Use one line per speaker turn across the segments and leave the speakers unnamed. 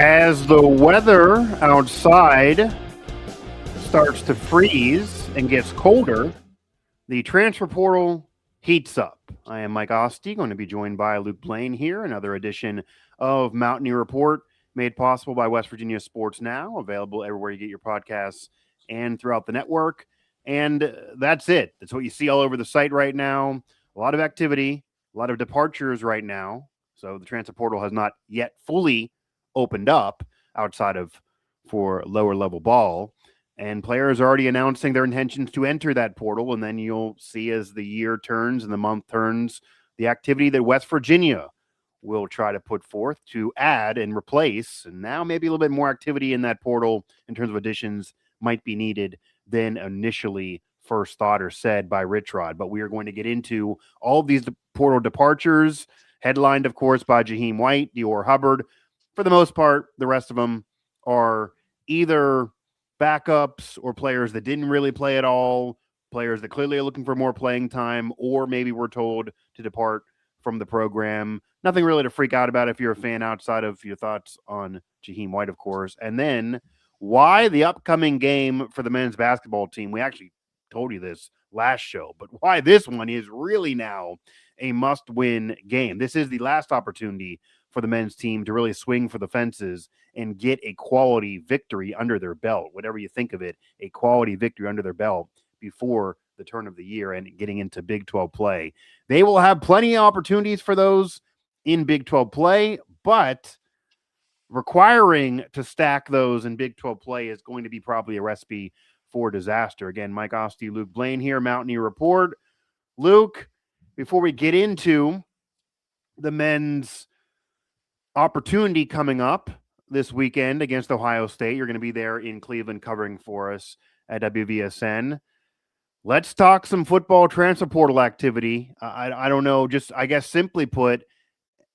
As the weather outside starts to freeze and gets colder, the transfer portal heats up. I am Mike Asti, going to be joined by Luke Blain here, another edition of Mountaineer Report, made possible by West Virginia Sports Now, available everywhere you get your podcasts and throughout the network. And that's it. That's what you see all over the site right now. A lot of activity, a lot of departures right now. So the transfer portal has not yet fully opened up outside of for lower level ball, and players are already announcing their intentions to enter that portal. And then you'll see, as the year turns and the month turns, the activity that West Virginia will try to put forth to add and replace. And now maybe a little bit more activity in that portal in terms of additions might be needed than initially first thought or said by Rich Rod. But we are going to get into all of these portal departures, headlined, of course, by Jahiem White, Dior Hubbard. For the most part, the rest of them are either backups or players that didn't really play at all, players that clearly are looking for more playing time, or maybe were told to depart from the program. Nothing really to freak out about if you're a fan, outside of your thoughts on Jahiem White, of course. And then why the upcoming game for the men's basketball team, we actually told you this last show, but why this one is really now a must-win game. This is the last opportunity for the men's team to really swing for the fences and get a quality victory under their belt, whatever you think of it, a quality victory under their belt before the turn of the year and getting into Big 12 play. They will have plenty of opportunities for those in Big 12 play, but requiring to stack those in Big 12 play is going to be probably a recipe for disaster. Again, Mike Asti, Luke Blain here, Mountaineer Report. Luke, before we get into the men's opportunity coming up this weekend against Ohio State, you're going to be there in Cleveland covering for us at WVSN. Let's talk some football transfer portal activity. I don't know, just I guess simply put,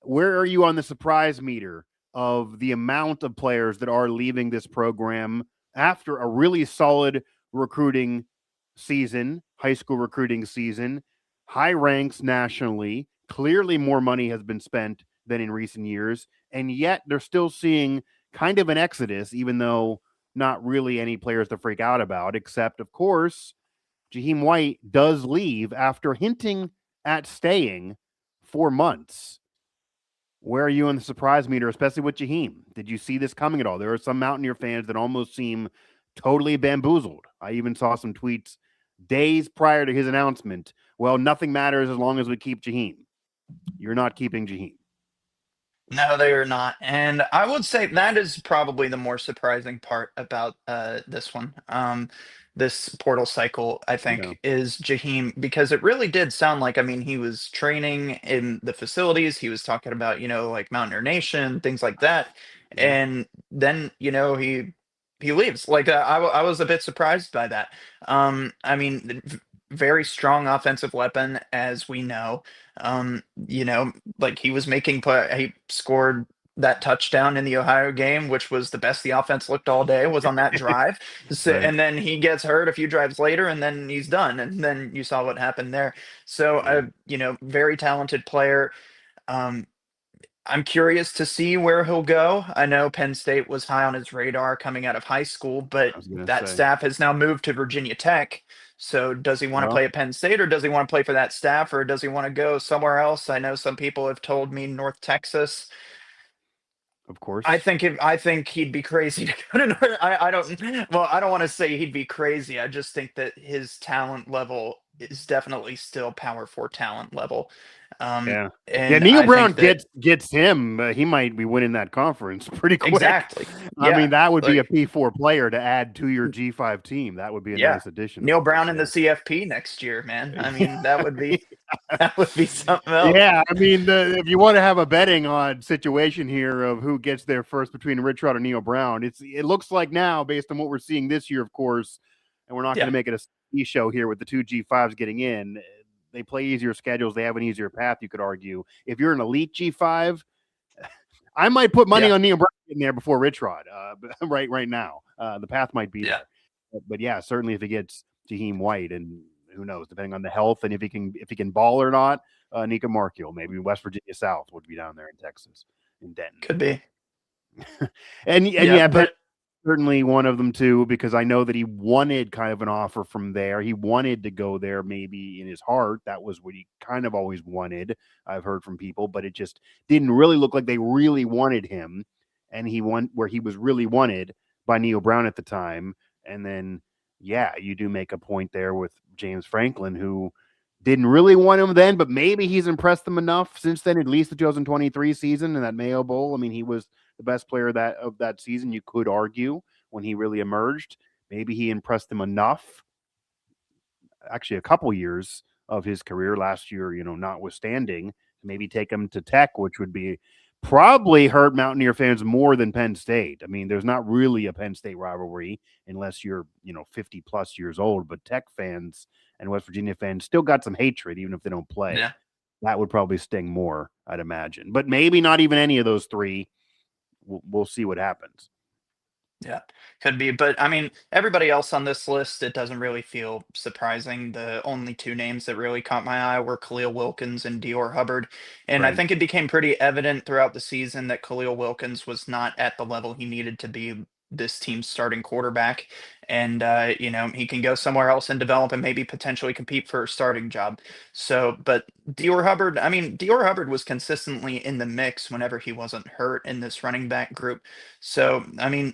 where are you on the surprise meter of the amount of players that are leaving this program after a really solid recruiting season, high school recruiting season, high ranks nationally, clearly more money has been spent than in recent years, and yet they're still seeing kind of an exodus, even though not really any players to freak out about, except, of course, Jahiem White does leave after hinting at staying for months. Where are you on the surprise meter, especially with Jahiem? Did you see this coming at all? There are some Mountaineer fans that almost seem totally bamboozled. I even saw some tweets days prior to his announcement. Well, nothing matters as long as we keep Jahiem. You're not keeping Jahiem.
No, they are not. And I would say that is probably the more surprising part about this one. This portal cycle, I
Yeah.
think, is Jahiem, because it really did sound like, I mean, he was training in the facilities. He was talking about, like Mountaineer Nation, things like that.
Yeah.
And then, he leaves. Like I was a bit surprised by that. I mean, very strong offensive weapon, as we know. Like he was making play. He scored that touchdown in the Ohio game, which was the best the offense looked all day, was on that drive. So,
Right.
and then he gets hurt a few drives later, and then he's done. And then you saw what happened there. So,
Yeah.
very talented player. Um, I'm curious to see where he'll go. I know Penn State was high on his radar coming out of high school, but
I was going to
that
say.
staff has now moved to Virginia Tech. So does he want to
Well,
play at Penn State, or does he want to play for that staff, or does he want to go somewhere else? I know some people have told me North Texas.
of course.
I think he'd be crazy to go to North. I don't, well, I don't want to say he'd be crazy. I just think that his talent level is definitely still Power 4 talent level.
Yeah. Yeah,
And
Neil
I
Brown
think that
gets him. He might be winning that conference pretty quick.
exactly.
I
Yeah.
mean, that would be a
Like,
P4 player to add to your G5 team. That would be a
yeah.
nice addition, of
Neil
course.
Brown in the
Yeah.
CFP next year, man. I mean, that would be that would be something else.
Yeah, I mean, if you want to have a betting on situation here of who gets there first between Rich Rod and Neil Brown, it looks like now, based on what we're seeing this year, of course, and we're not going
Yeah.
to make it a C show here with the two G5s getting in. They play easier schedules. They have an easier path, you could argue. If you're an elite G5, I might put money
Yeah.
on Neil Brown in there before Rich Rod. Right now, the path might be
Yeah.
there. But yeah, certainly if it gets Jahiem White, and who knows, depending on the health and if he can ball or not, Nika Markiel, maybe West Virginia South would be down there in Texas, in Denton.
Could be.
And
Yeah,
yeah, Penn
but
certainly one of them too, because I know that he wanted kind of an offer from there. He wanted to go there maybe in his heart. That was what he kind of always wanted. I've heard from people, but it just didn't really look like they really wanted him. And he went where he was really wanted by Neil Brown at the time. And then, yeah, you do make a point there with James Franklin, who didn't really want him then, but maybe he's impressed them enough since then, at least the 2023 season and that Mayo Bowl. I mean, he was the best player of that season, you could argue, when he really emerged. Maybe he impressed them enough, actually a couple years of his career last year, notwithstanding, maybe take him to Tech, which would be probably hurt Mountaineer fans more than Penn State. I mean, there's not really a Penn State rivalry unless you're, 50 plus years old, but Tech fans and West Virginia fans still got some hatred, even if they don't play.
yeah.
That would probably sting more, I'd imagine. But maybe not even any of those three. We'll see what happens.
Yeah, could be. But I mean, everybody else on this list, it doesn't really feel surprising. The only two names that really caught my eye were Khalil Wilkins and Dior Hubbard. And I
Right.
think it became pretty evident throughout the season that Khalil Wilkins was not at the level he needed to be this team's starting quarterback. And, he can go somewhere else and develop and maybe potentially compete for a starting job. So, but Dior Hubbard, I mean, Dior Hubbard was consistently in the mix whenever he wasn't hurt in this running back group. So, I mean,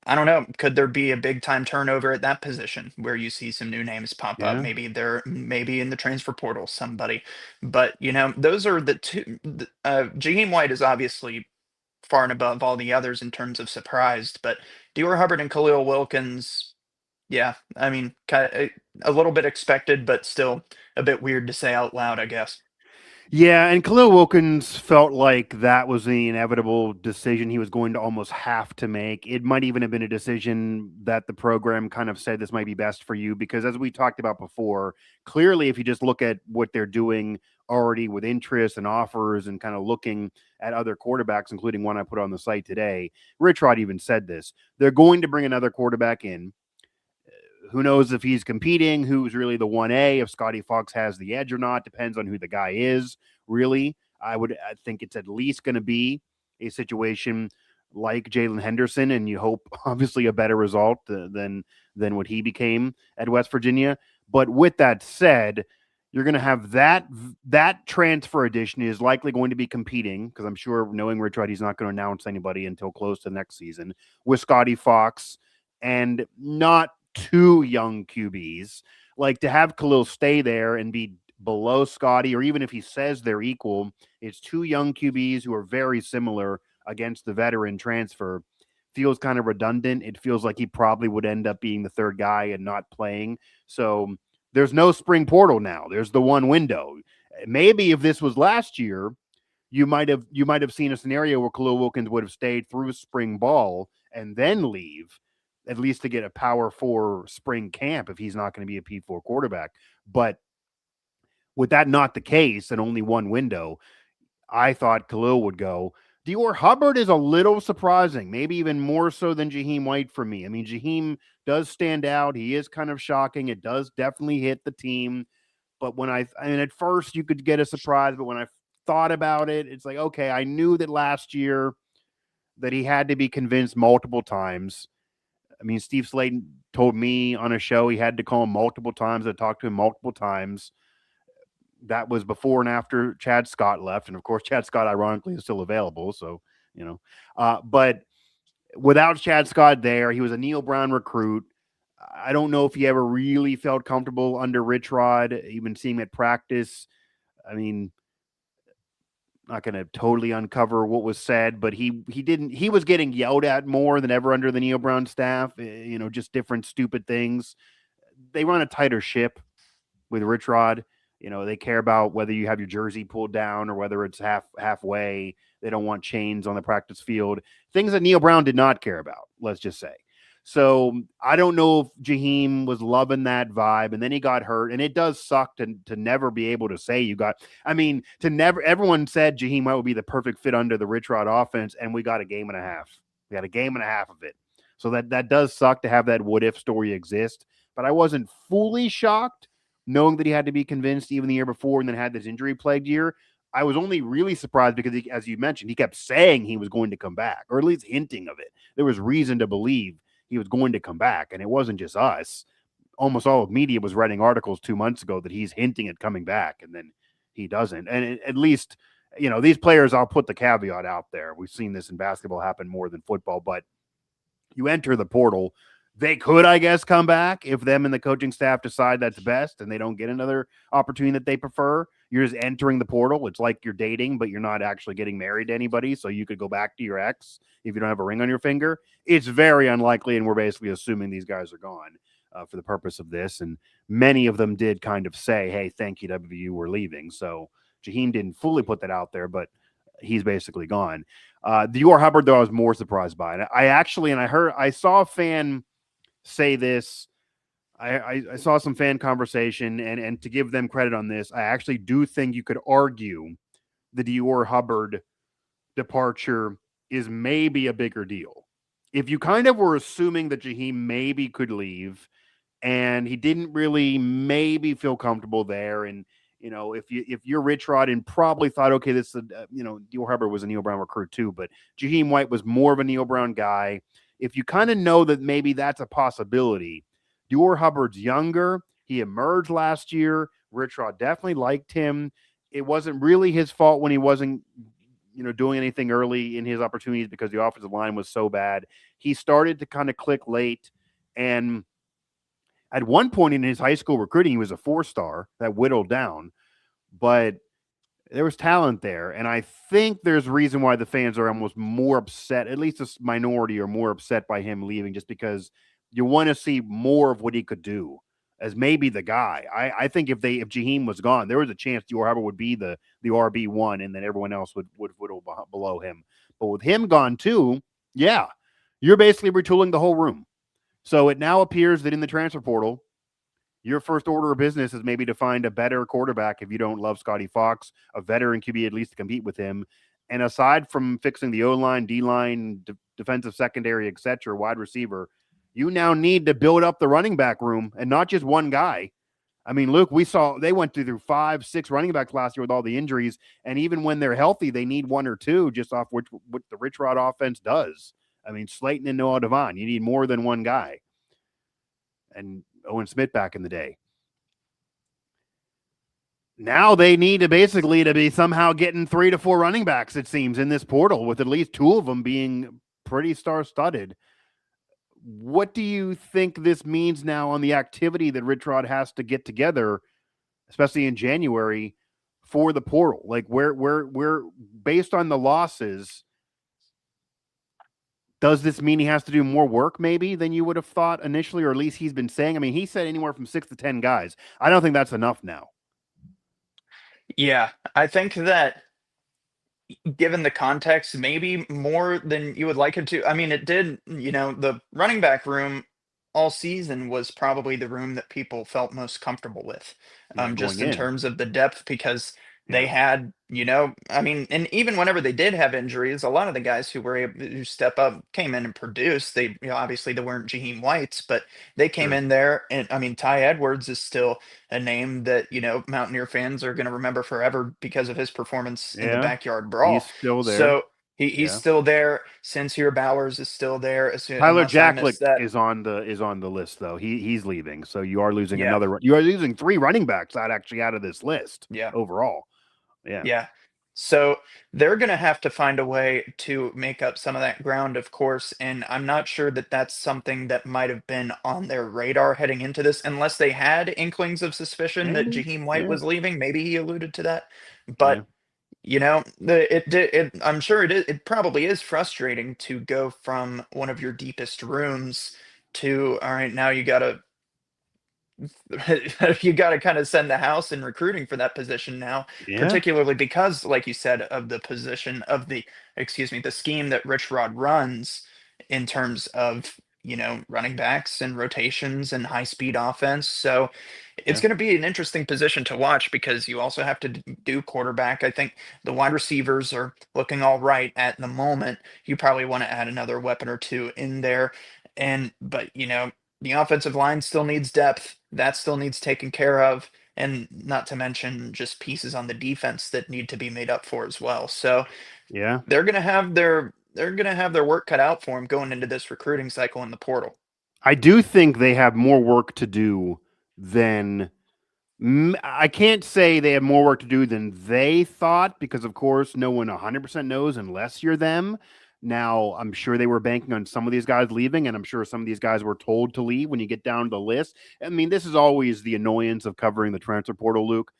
I don't know. Could there be a big time turnover at that position where you see some new names pop up?
Yeah.
Maybe in the transfer portal, somebody. But those are the two. Jahiem White is obviously far and above all the others in terms of surprised, but Dior Hubbard and Khalil Wilkins, yeah, I mean, a little bit expected, but still a bit weird to say out loud, I guess.
Yeah, and Khalil Wilkins felt like that was the inevitable decision he was going to almost have to make. It might even have been a decision that the program kind of said this might be best for you because, as we talked about before, clearly, if you just look at what they're doing already with interest and offers and kind of looking at other quarterbacks, including one I put on the site today, Rich Rod even said this. They're going to bring another quarterback in. Who knows if he's competing, who's really the 1A, if Scotty Fox has the edge or not, depends on who the guy is, really. I think it's at least going to be a situation like Jalen Henderson, and you hope obviously a better result than what he became at West Virginia. But with that said, you're going to have that transfer edition is likely going to be competing because I'm sure, knowing Rich Rod, he's not going to announce anybody until close to next season with Scotty Fox, and not two young QBs. Like, to have Khalil stay there and be below Scotty, or even if he says they're equal, it's two young QBs who are very similar against the veteran transfer. Feels kind of redundant. It feels like he probably would end up being the third guy and not playing. So there's no spring portal now. There's the one window. Maybe if this was last year, you might have seen a scenario where Khalil Wilkins would have stayed through spring ball and then leave, at least to get a power 4 spring camp if he's not going to be a P4 quarterback. But with that not the case and only one window, I thought Khalil would go. Dior Hubbard is a little surprising, maybe even more so than Jahiem White for me. I mean, Jahiem does stand out. He is kind of shocking. It does definitely hit the team. But at first you could get a surprise, but when I thought about it, it's like, okay, I knew that last year that he had to be convinced multiple times. I mean, Steve Slayton told me on a show he had to call him multiple times. I talked to him multiple times. That was before and after Chad Scott left. And of course, Chad Scott, ironically, is still available. So, but without Chad Scott there, he was a Neil Brown recruit. I don't know if he ever really felt comfortable under Rich Rod, even seeing him at practice. I mean, not going to totally uncover what was said, but he was getting yelled at more than ever under the Neil Brown staff, just different stupid things. They run a tighter ship with Rich Rod. They care about whether you have your jersey pulled down or whether it's halfway. They don't want chains on the practice field. Things that Neil Brown did not care about, let's just say. So I don't know if Jahiem was loving that vibe, and then he got hurt, and it does suck to never be able to say you got. I mean, everyone said Jahiem White would be the perfect fit under the Rich Rod offense, and we got a game and a half. We got a game and a half of it. So that does suck to have that what if story exist. But I wasn't fully shocked knowing that he had to be convinced even the year before and then had this injury plagued year. I was only really surprised because, as you mentioned, he kept saying he was going to come back, or at least hinting of it. There was reason to believe he was going to come back, and it wasn't just us. Almost all of media was writing articles 2 months ago that he's hinting at coming back, and then he doesn't. And at least, these players, I'll put the caveat out there. We've seen this in basketball happen more than football, but you enter the portal. They could, I guess, come back if them and the coaching staff decide that's best and they don't get another opportunity that they prefer. You're just entering the portal. It's like you're dating, but you're not actually getting married to anybody. So you could go back to your ex if you don't have a ring on your finger. It's very unlikely, and we're basically assuming these guys are gone for the purpose of this. And many of them did kind of say, hey, thank you, WVU, we're leaving. So Jahiem didn't fully put that out there, but he's basically gone. Dior Hubbard, though, I was more surprised by it. I saw a fan say this. I saw some fan conversation, and to give them credit on this, I actually do think you could argue the Dior Hubbard departure is maybe a bigger deal. If you kind of were assuming that Jahiem maybe could leave, and he didn't really maybe feel comfortable there, and if you're Rich Rod and probably thought, okay, this Dior Hubbard was a Neil Brown recruit too, but Jahiem White was more of a Neil Brown guy. If you kind of know that maybe that's a possibility, Dior Hubbard's younger. He emerged last year. Rich Rod definitely liked him. It wasn't really his fault when he wasn't, doing anything early in his opportunities because the offensive line was so bad. He started to kind of click late, and at one point in his high school recruiting, he was a 4-star that whittled down, but there was talent there. And I think there's reason why the fans are almost more upset, at least a minority are more upset by him leaving, just because you want to see more of what he could do as maybe the guy. I think if Jahiem was gone, there was a chance Dior Hubbard would be the RB1 and then everyone else would whittle below him. But with him gone too, yeah, you're basically retooling the whole room. So it now appears that in the transfer portal, your first order of business is maybe to find a better quarterback if you don't love Scotty Fox, a veteran QB at least to compete with him. And aside from fixing the O-line, D-line, defensive secondary, etc., wide receiver, you now need to build up the running back room and not just one guy. I mean, Luke, we saw they went through 5, 6 running backs last year with all the injuries, and even when they're healthy, they need one or two just off what the Rich Rod offense does. I mean, Slayton and Noah Devon, you need more than one guy. And Owen Smith back in the day. Now they need to basically to be somehow getting 3 to 4 running backs, it seems, in this portal, with at least 2 of them being pretty star-studded. What do you think this means now on the activity that Rich Rod has to get together, especially in January, for the portal? Like, where based on the losses, does this mean he has to do more work maybe than you would have thought initially, or at least he's been saying? I mean, he said anywhere from 6 to 10 guys. I don't think that's enough now.
Yeah, I think that given the context, maybe more than you would like him to. I mean, it did, the running back room all season was probably the room that people felt most comfortable with,
Yeah, going
just in
in.
terms of the depth, because they
Yeah.
had, I mean, and even whenever they did have injuries, a lot of the guys who were able to step up came in and produced. They, obviously they weren't Jahiem Whites, but they came
Sure.
in there. And I mean, Ty Edwards is still a name that, Mountaineer fans are going to remember forever because of his performance in the
Yeah.
backyard
He's
brawl.
still there.
So he's
Yeah.
still there. Sincere Bowers is still there,
Tyler
unless I
Jacklick
missed that.
is on the list though. He's leaving. So you are losing
Yeah,
you are losing 3 running backs out of this list
yeah.
overall. Yeah.
Yeah. So they're going to have to find a way to make up some of that ground, of course. And I'm not sure that that's something that might have been on their radar heading into this, unless they had inklings of suspicion that
Maybe.
Jahiem White
Yeah.
was leaving. Maybe he alluded to that.
Yeah.
But, I'm sure it probably is frustrating to go from one of your deepest rooms to, all right, now you got to you got to kind of send the house in recruiting for that position now,
Yeah.
particularly because, like you said, of the position of the scheme that Rich Rod runs in terms of, running backs and rotations and high speed offense. So it's
Yeah.
going to be an interesting position to watch because you also have to do quarterback. I think the wide receivers are looking all right at the moment. You probably want to add another weapon or two in there. But the offensive line still needs depth. That still needs taken care of. and not to mention just pieces on the defense that need to be made up for as well. So
Yeah.
they're gonna have their work cut out for them going into this recruiting cycle in the portal.
I do think they have more work to do than I can't say they have more work to do than they thought because, of course, no one 100% knows unless you're them. Now, I'm sure they were banking on some of these guys leaving, and I'm sure some of these guys were told to leave when you get down the list. I mean, this is always the annoyance of covering the transfer portal, Luke.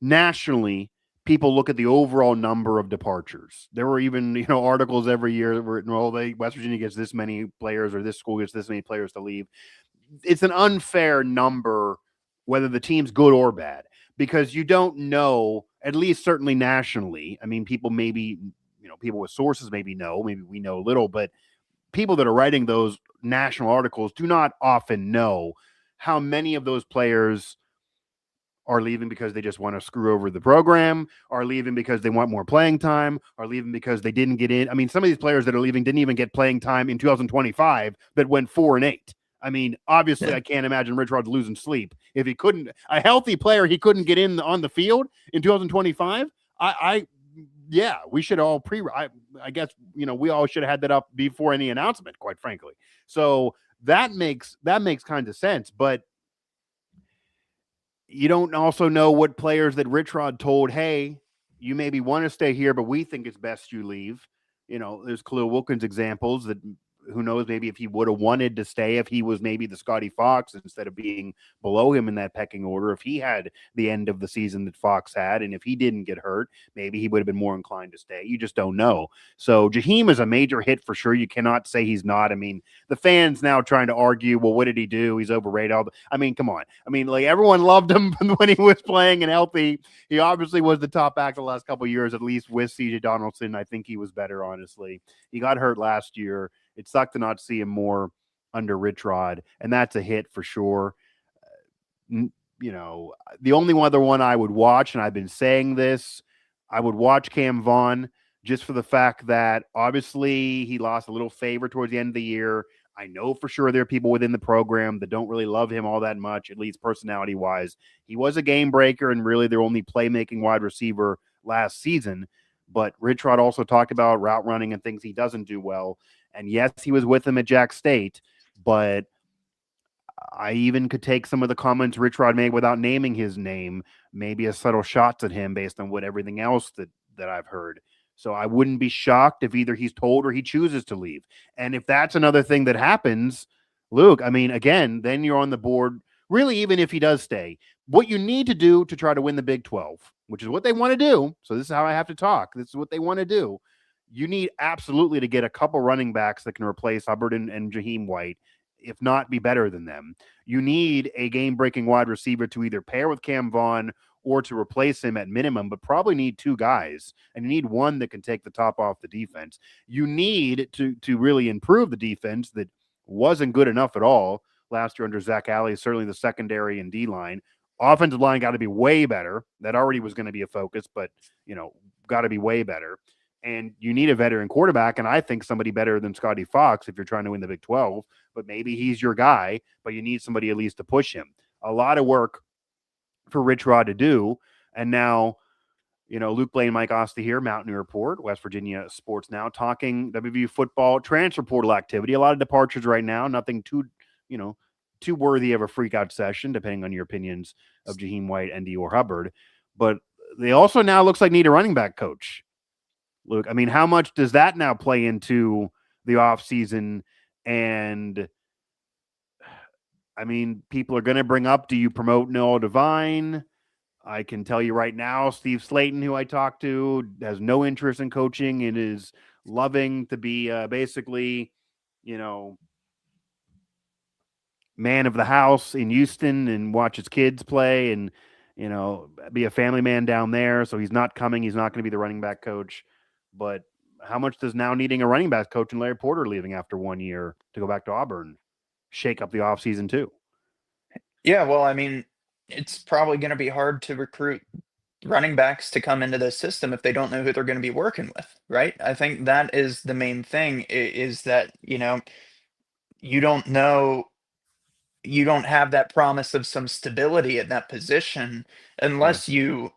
Nationally, people look at the overall number of departures. There were even, articles every year where, West Virginia gets this many players or this school gets this many players to leave. It's an unfair number, whether the team's good or bad, because you don't know, at least certainly nationally. I mean, people maybe, people with sources maybe know, maybe we know a little, but people that are writing those national articles do not often know how many of those players are leaving because they just want to screw over the program, are leaving because they want more playing time, are leaving because they didn't get in. I mean, some of these players that are leaving didn't even get playing time in 2025 that went 4-8. I mean, obviously,
Yeah.
I can't imagine Rich Rod's losing sleep if he couldn't. A healthy player, he couldn't get in on the field in 2025. Yeah, we should all I guess we all should have had that up before any announcement, quite frankly. So that makes kind of sense, but you don't also know what players that Rich Rod told, hey, you maybe want to stay here, but we think it's best you leave. There's Khalil Wilkins examples that who knows, maybe if he would have wanted to stay, if he was maybe the Scotty Fox instead of being below him in that pecking order, if he had the end of the season that Fox had, and if he didn't get hurt, maybe he would have been more inclined to stay. You just don't know. So Jahiem is a major hit for sure. You cannot say he's not. I mean, the fans now trying to argue, well, what did he do? He's overrated. I mean, come on. I mean, like everyone loved him when he was playing and healthy. He obviously was the top back the last couple of years, at least with CJ Donaldson. I think he was better, honestly. He got hurt last year. It sucked to not see him more under Rich Rod, and that's a hit for sure. The only other one I would watch, and I've been saying this, I would watch Cam Vaughn just for the fact that obviously he lost a little favor towards the end of the year. I know for sure there are people within the program that don't really love him all that much, at least personality wise. He was a game breaker and really their only playmaking wide receiver last season. But Rich Rod also talked about route running and things he doesn't do well. And yes, he was with him at Jack State, but I even could take some of the comments Rich Rod made without naming his name, maybe as subtle shots at him based on what everything else that I've heard. So I wouldn't be shocked if either he's told or he chooses to leave. And if that's another thing that happens, Luke, I mean, again, then you're on the board. Really, even if he does stay, what you need to do to try to win the Big 12, which is what they want to do. So this is how I have to talk. This is what they want to do. You need absolutely to get a couple running backs that can replace Hubbard and Jahiem White, if not be better than them. You need a game-breaking wide receiver to either pair with Cam Vaughn or to replace him at minimum, but probably need two guys, and you need one that can take the top off the defense. You need to really improve the defense that wasn't good enough at all last year under Zach Alley, certainly the secondary and D-line. Offensive line got to be way better. That already was going to be a focus, but, got to be way better. And you need a veteran quarterback, and I think somebody better than Scotty Fox if you're trying to win the Big 12, but maybe he's your guy, but you need somebody at least to push him. A lot of work for Rich Rod to do. And now, Luke Blain, Mike Asti here, Mountaineer Report, West Virginia Sports Now, talking WVU football transfer portal activity. A lot of departures right now, nothing too worthy of a freak out session, depending on your opinions of Jahiem White, ND, or Hubbard. But they also now looks like need a running back coach. Luke, I mean, how much does that now play into the offseason? And I mean, people are going to bring up, do you promote Noah Devine? I can tell you right now, Steve Slayton, who I talked to, has no interest in coaching and is loving to be basically, man of the house in Houston and watch his kids play and, be a family man down there. So he's not coming. He's not going to be the running back coach. But how much does now needing a running back coach and Larry Porter leaving after 1 year to go back to Auburn shake up the offseason too?
Yeah, well, I mean, it's probably going to be hard to recruit running backs to come into this system if they don't know who they're going to be working with, right? I think that is the main thing is that, you don't know you don't have that promise of some stability at that position
Sure.
unless you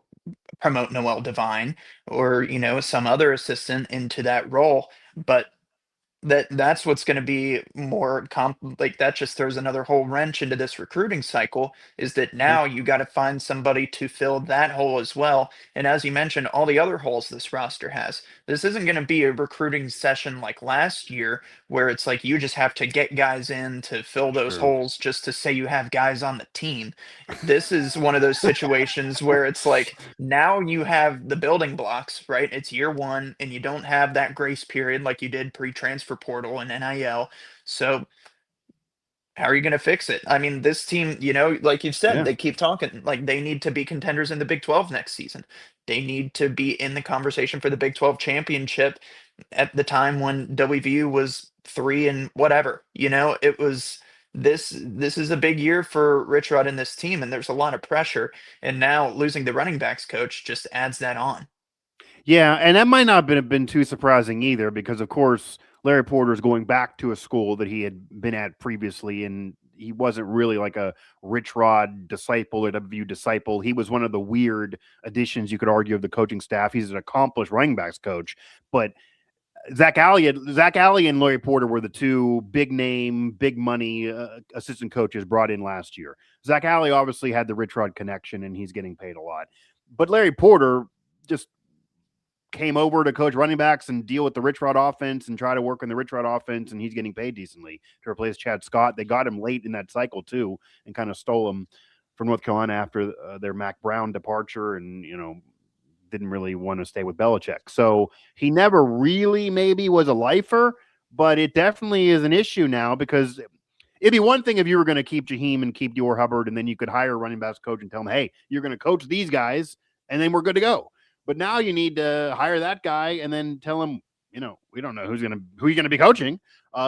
promote Noel Devine or, some other assistant into that role. But that's what's going to be more like that just throws another whole wrench into this recruiting cycle, is that
Yeah.
now you got to find somebody to fill that hole as well. And as you mentioned, all the other holes this roster has. This isn't going to be a recruiting session like last year where it's like you just have to get guys in to fill those
Sure.
holes just to say you have guys on the team. This is one of those situations where it's like now you have the building blocks, right? It's year one, and you don't have that grace period like you did pre-transfer portal and NIL. So how are you going to fix it? I mean, this team, like you've said,
Yeah.
they keep talking like they need to be contenders in the Big 12 next season. They need to be in the conversation for the Big 12 championship at the time when WVU was 3 and whatever. It was this is a big year for Rich Rod and this team, and there's a lot of pressure. And now losing the running backs coach just adds that on.
Yeah, and that might not have been too surprising either, because of course Larry Porter's going back to a school that he had been at previously, and he wasn't really like a Rich Rod disciple or WVU disciple. He was one of the weird additions, you could argue, of the coaching staff. He's an accomplished running backs coach, but Zach Alley and Larry Porter were the two big name, big money assistant coaches brought in last year. Zach Alley obviously had the Rich Rod connection, and he's getting paid a lot, but Larry Porter just came over to coach running backs and deal with the Rich Rod offense and try to work on the Rich Rod offense, and he's getting paid decently to replace Chad Scott. They got him late in that cycle too, and kind of stole him from North Carolina after their Mac Brown departure, and didn't really want to stay with Belichick. So he never really maybe was a lifer, but it definitely is an issue now, because it'd be one thing if you were going to keep Jahiem and keep Dior Hubbard, and then you could hire a running backs coach and tell him, hey, you're going to coach these guys, and then we're good to go. But now you need to hire that guy and then tell him, we don't know who you're going to be coaching.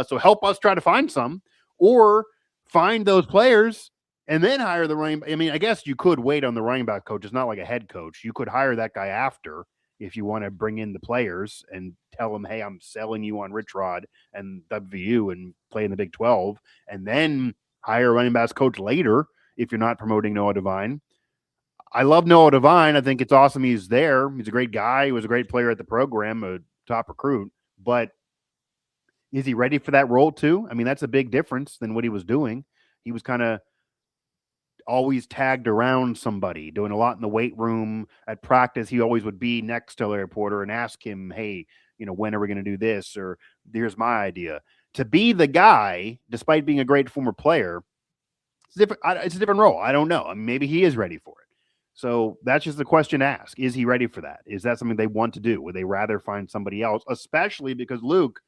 So help us try to find some, or find those players and then hire the running. I mean, I guess you could wait on the running back coach. It's not like a head coach. You could hire that guy after, if you want to bring in the players and tell them, hey, I'm selling you on Rich Rod and WVU and play in the Big 12, and then hire a running backs coach later if you're not promoting Noah Devine. I love Noah Devine. I think it's awesome he's there. He's a great guy. He was a great player at the program, a top recruit. But is he ready for that role too? I mean, that's a big difference than what he was doing. He was kind of always tagged around somebody, doing a lot in the weight room. At practice, he always would be next to Larry Porter and ask him, hey, when are we going to do this? Or here's my idea. To be the guy, despite being a great former player, it's a different role. I don't know. I mean, maybe he is ready for it. So that's just the question to ask. Is he ready for that? Is that something they want to do? Would they rather find somebody else? Especially because, Luke,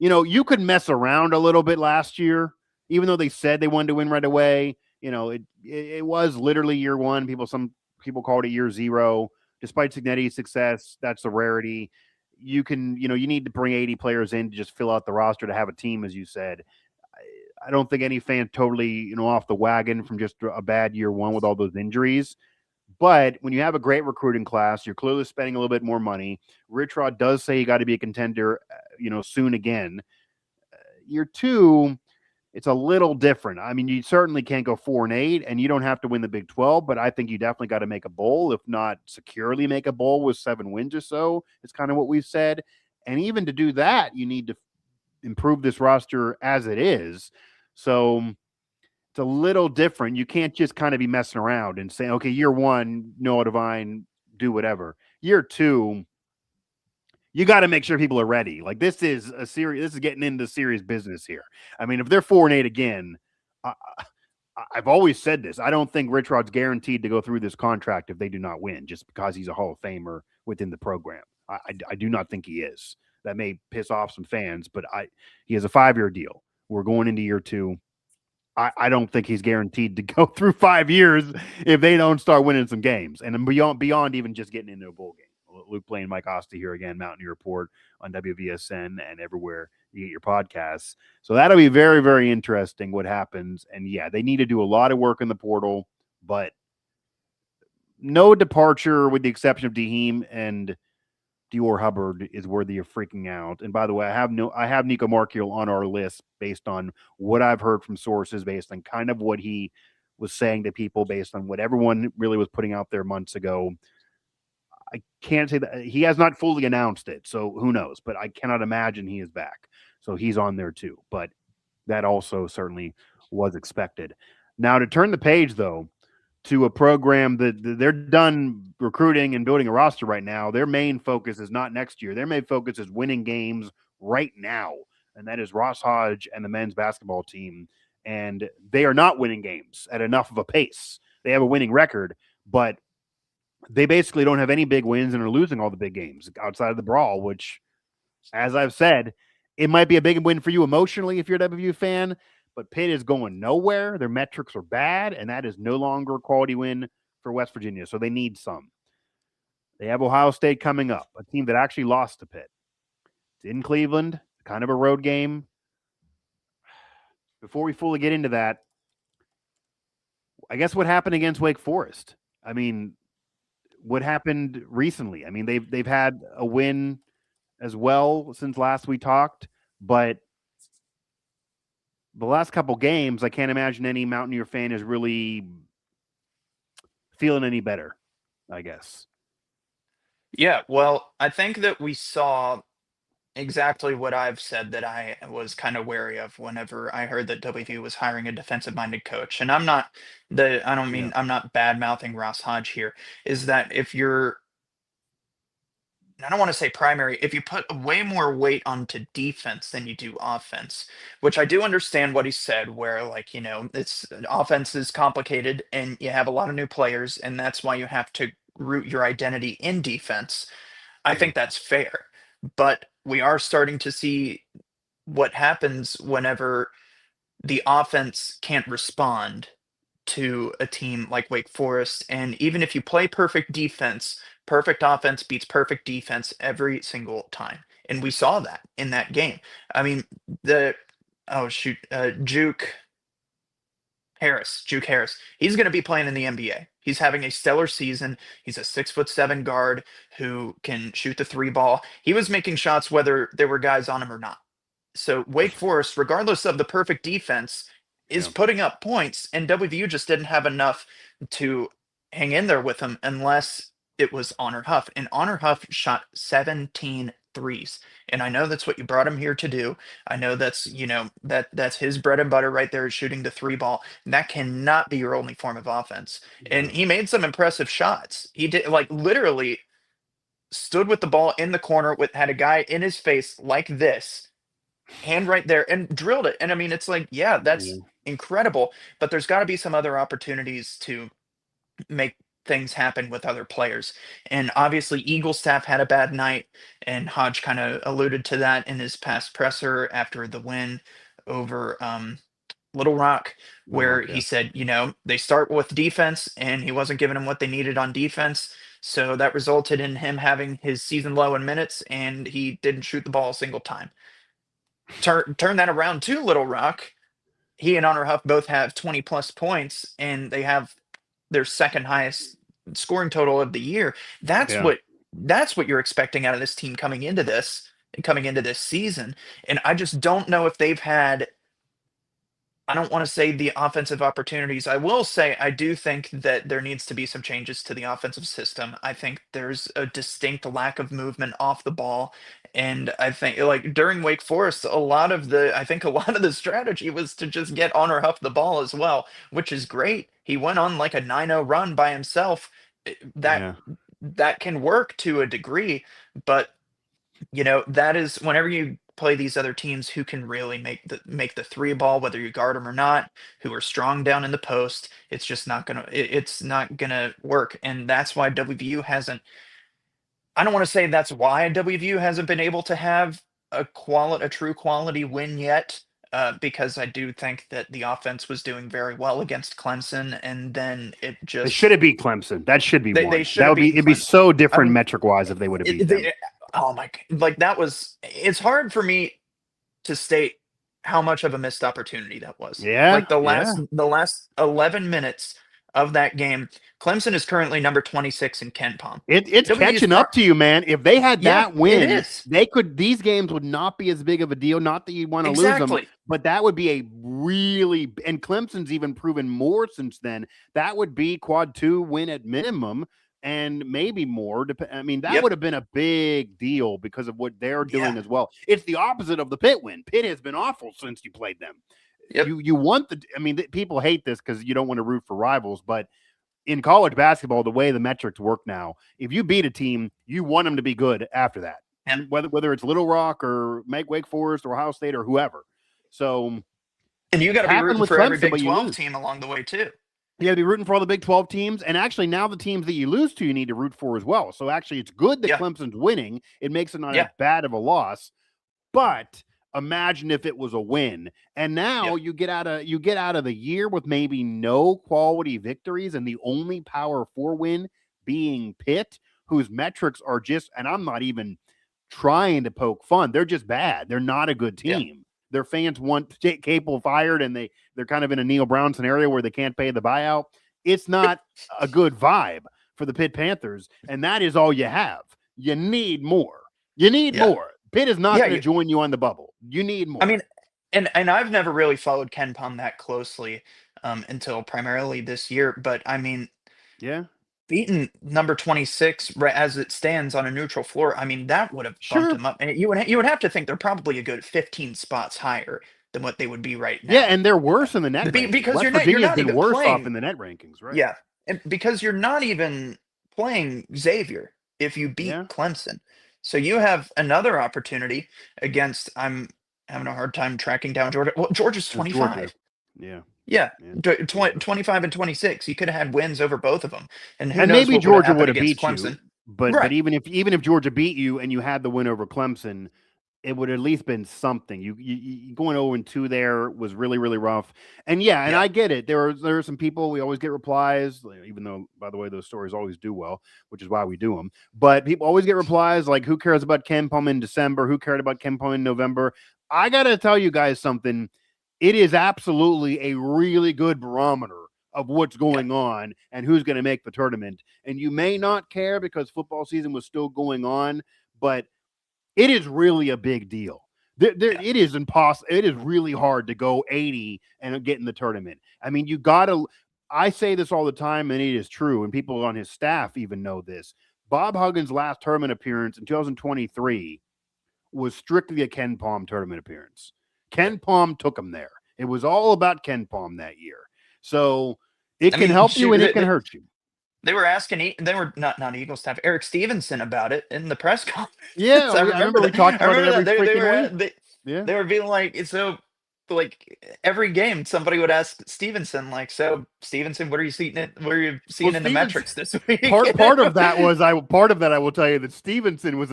you could mess around a little bit last year, even though they said they wanted to win right away. It was literally year one. Some people called it year zero. Despite Cignetti's success, that's a rarity. You need to bring 80 players in to just fill out the roster to have a team, as you said. I don't think any fan totally, off the wagon from just a bad year one with all those injuries. But when you have a great recruiting class, you're clearly spending a little bit more money. Rich Rod does say you got to be a contender, soon again. Year two, it's a little different. I mean, you certainly can't go 4-8, and you don't have to win the Big 12, but I think you definitely got to make a bowl, if not securely make a bowl with 7 wins or so. It's kind of what we've said. And even to do that, you need to improve this roster as it is. So it's a little different. You can't just kind of be messing around and saying, okay, year one, Noah Devine, do whatever. Year two, you got to make sure people are ready. Like, this is getting into serious business here. I mean, if they're 4-8 again, I've always said this. I don't think Rich Rod's guaranteed to go through this contract if they do not win, just because he's a Hall of Famer within the program. I do not think he is. That may piss off some fans, but he has a 5-year deal. We're going into year two. I don't think he's guaranteed to go through 5 years if they don't start winning some games. And beyond even just getting into a bowl game. Luke Blain, Mike Asti here again, Mountaineer Report on WVSN and everywhere you get your podcasts. So that'll be very, very interesting what happens. And yeah, they need to do a lot of work in the portal, but no departure with the exception of Jahiem and Dior Hubbard is worthy of freaking out. And by the way, I have Nico Markiel on our list based on what I've heard from sources, based on kind of what he was saying to people, based on what everyone really was putting out there months ago. I can't say that he has not fully announced it, so who knows? But I cannot imagine he is back. So he's on there too. But that also certainly was expected. Now to turn the page though, to a program that they're done recruiting and building a roster right now. Their main focus is not next year. Their main focus is winning games right now. And that is Ross Hodge and the men's basketball team. And they are not winning games at enough of a pace. They have a winning record, but they basically don't have any big wins and are losing all the big games outside of the brawl, which, as I've said, it might be a big win for you emotionally if you're a WVU fan, but Pitt is going nowhere. Their metrics are bad, and that is no longer a quality win for West Virginia, so they need some. They have Ohio State coming up, a team that actually lost to Pitt. It's in Cleveland, kind of a road game. Before we fully get into that, I guess what happened against Wake Forest? I mean, what happened recently? I mean, they've had a win as well since last we talked, but the last couple games, I can't imagine any Mountaineer fan is really feeling any better, I guess.
Yeah, well, I think that we saw exactly what I've said that I was kind of wary of whenever I heard that WVU was hiring a defensive-minded coach. And I don't
Yeah.
mean, I'm not bad-mouthing Ross Hodge here, is that if you're, I don't want to say primary, if you put way more weight onto defense than you do offense, which I do understand what he said, where like, it's offense is complicated and you have a lot of new players, and that's why you have to root your identity in defense. I think that's fair. But we are starting to see what happens whenever the offense can't respond to a team like Wake Forest. And even if you play perfect defense, perfect offense beats perfect defense every single time. And we saw that in that game. I mean, Juke Harris, he's going to be playing in the NBA. He's having a stellar season. He's a 6'7" guard who can shoot the three ball. He was making shots whether there were guys on him or not. So Wake Forest, regardless of the perfect defense, is putting up points, and WVU just didn't have enough to hang in there with him unless it was Honor Huff. And Honor Huff shot 17 threes. And I know that's what you brought him here to do. I know that's his bread and butter right there, is shooting the three ball. And that cannot be your only form of offense. And he made some impressive shots. He did, like, literally stood with the ball in the corner, had a guy in his face like this, hand right there, and drilled it. And I mean, it's like, yeah, that's incredible, but there's got to be some other opportunities to make things happen with other players. And obviously Eagle staff had a bad night, and Hodge kind of alluded to that in his past presser after the win over Little Rock, where he said, they start with defense, and he wasn't giving them what they needed on defense. So that resulted in him having his season low in minutes, and he didn't shoot the ball a single time. Turn that around to Little Rock. He and Honor Huff both have 20 plus points, and they have their second highest scoring total of the year. That's what you're expecting out of this team coming into this season. And I just don't know if they've had, I don't want to say the offensive opportunities. I will say I do think that there needs to be some changes to the offensive system. I think there's a distinct lack of movement off the ball. And I think, like, during Wake Forest, a lot of the strategy was to just get Honor Huff the ball as well, which is great. He went on like a 9-0 run by himself. That can work to a degree, but that is whenever you play these other teams who can really make the three ball, whether you guard them or not, who are strong down in the post, it's not gonna work. And that's why WVU hasn't, I don't want to say that's why WVU hasn't been able to have a true quality win yet, because I do think that the offense was doing very well against Clemson, and then it just,
they should have beat Clemson. That should be one.
They should have beaten
it'd be
Clemson.
so different
I mean,
metric wise if they would have beat them.
Oh my, like that was, it's hard for me to state how much of a missed opportunity that was.
Yeah,
Like the last 11 minutes of that game, Clemson is currently number 26 in Ken Palm.
It's
WVU's
catching up to you, man. If they had
Yeah,
that win,
it is.
these games would not be as big of a deal. Not that you want to lose them,
Exactly.
but that would be a really, and Clemson's even proven more since then. That would be quad 2 win at minimum, and maybe more. I mean, that
Yep.
would have been a big deal because of what they're doing
Yeah.
as well. It's the opposite of the Pitt win. Pitt has been awful since you played them.
Yep.
You want the. I mean, people hate this because you don't want to root for rivals, but in college basketball, the way the metrics work now, if you beat a team, you want them to be good after that.
And
Whether it's Little Rock or Wake Forest or Ohio State or whoever. So,
and you got to be rooting for every
Clemson, but
Big
you
12
lose.
team along the way too.
You got to be rooting for all the Big 12 teams. And actually, now the teams that you lose to, you need to root for as well. So actually, it's good that
Yeah.
Clemson's winning. It makes it not
Yeah.
as bad of a loss. But imagine if it was a win. And now you get out of the year with maybe no quality victories, and the only Power 4 win being Pitt, whose metrics are just, and I'm not even trying to poke fun. They're just bad. They're not a good team.
Yeah.
Their fans want Capel fired, and they're kind of in a Neil Brown scenario where they can't pay the buyout. It's not a good vibe for the Pitt Panthers, and that is all you have. You need more. You need more. Pitt is not going to join you on the bubble. You need more.
I mean, and I've never really followed Ken Palm that closely until primarily this year. But I mean, beating number 26 as it stands on a neutral floor, I mean, that would have bumped them up. And you would have to think they're probably a good 15 spots higher than what they would be right now.
Yeah, and they're worse in the net rankings.
Because
West
you're
Virginia's
not
been
even
worse
playing,
off in the net rankings, right?
Yeah, and because you're not even playing Xavier if you beat Clemson. So you have another opportunity against, I'm having a hard time tracking down Georgia. Well, Georgia's 25.
Georgia.
Yeah. 25 and 26. You could have had wins over both of them. And who knows
maybe
what
Georgia
would have
beat
Clemson.
You. But even if Georgia beat you and you had the win over Clemson, it would at least been something. You going 0-2 there was really, really rough. And I get it. There are some people, we always get replies, even though, by the way, those stories always do well, which is why we do them. But people always get replies like, who cares about Ken Palm in December? Who cared about Ken Palm in November? I got to tell you guys something. It is absolutely a really good barometer of what's going on and who's going to make the tournament. And you may not care because football season was still going on, but it is really a big deal. It is impossible. It is really hard to go 80 and get in the tournament. I mean, you got to, I say this all the time, and it is true, and people on his staff even know this. Bob Huggins' last tournament appearance in 2023 was strictly a Ken Palm tournament appearance. Ken Palm took him there. It was all about Ken Palm that year. So it can help you and it can hurt you.
They were asking, they were not Eagle staff, Eric Stevenson about it in the press conference.
Yeah, I remember we talked about it every freaking week.
They were being like, so like every game somebody would ask Stevenson, like, so Stevenson, what are you seeing in the metrics this week?
Part of that I will tell you that Stevenson was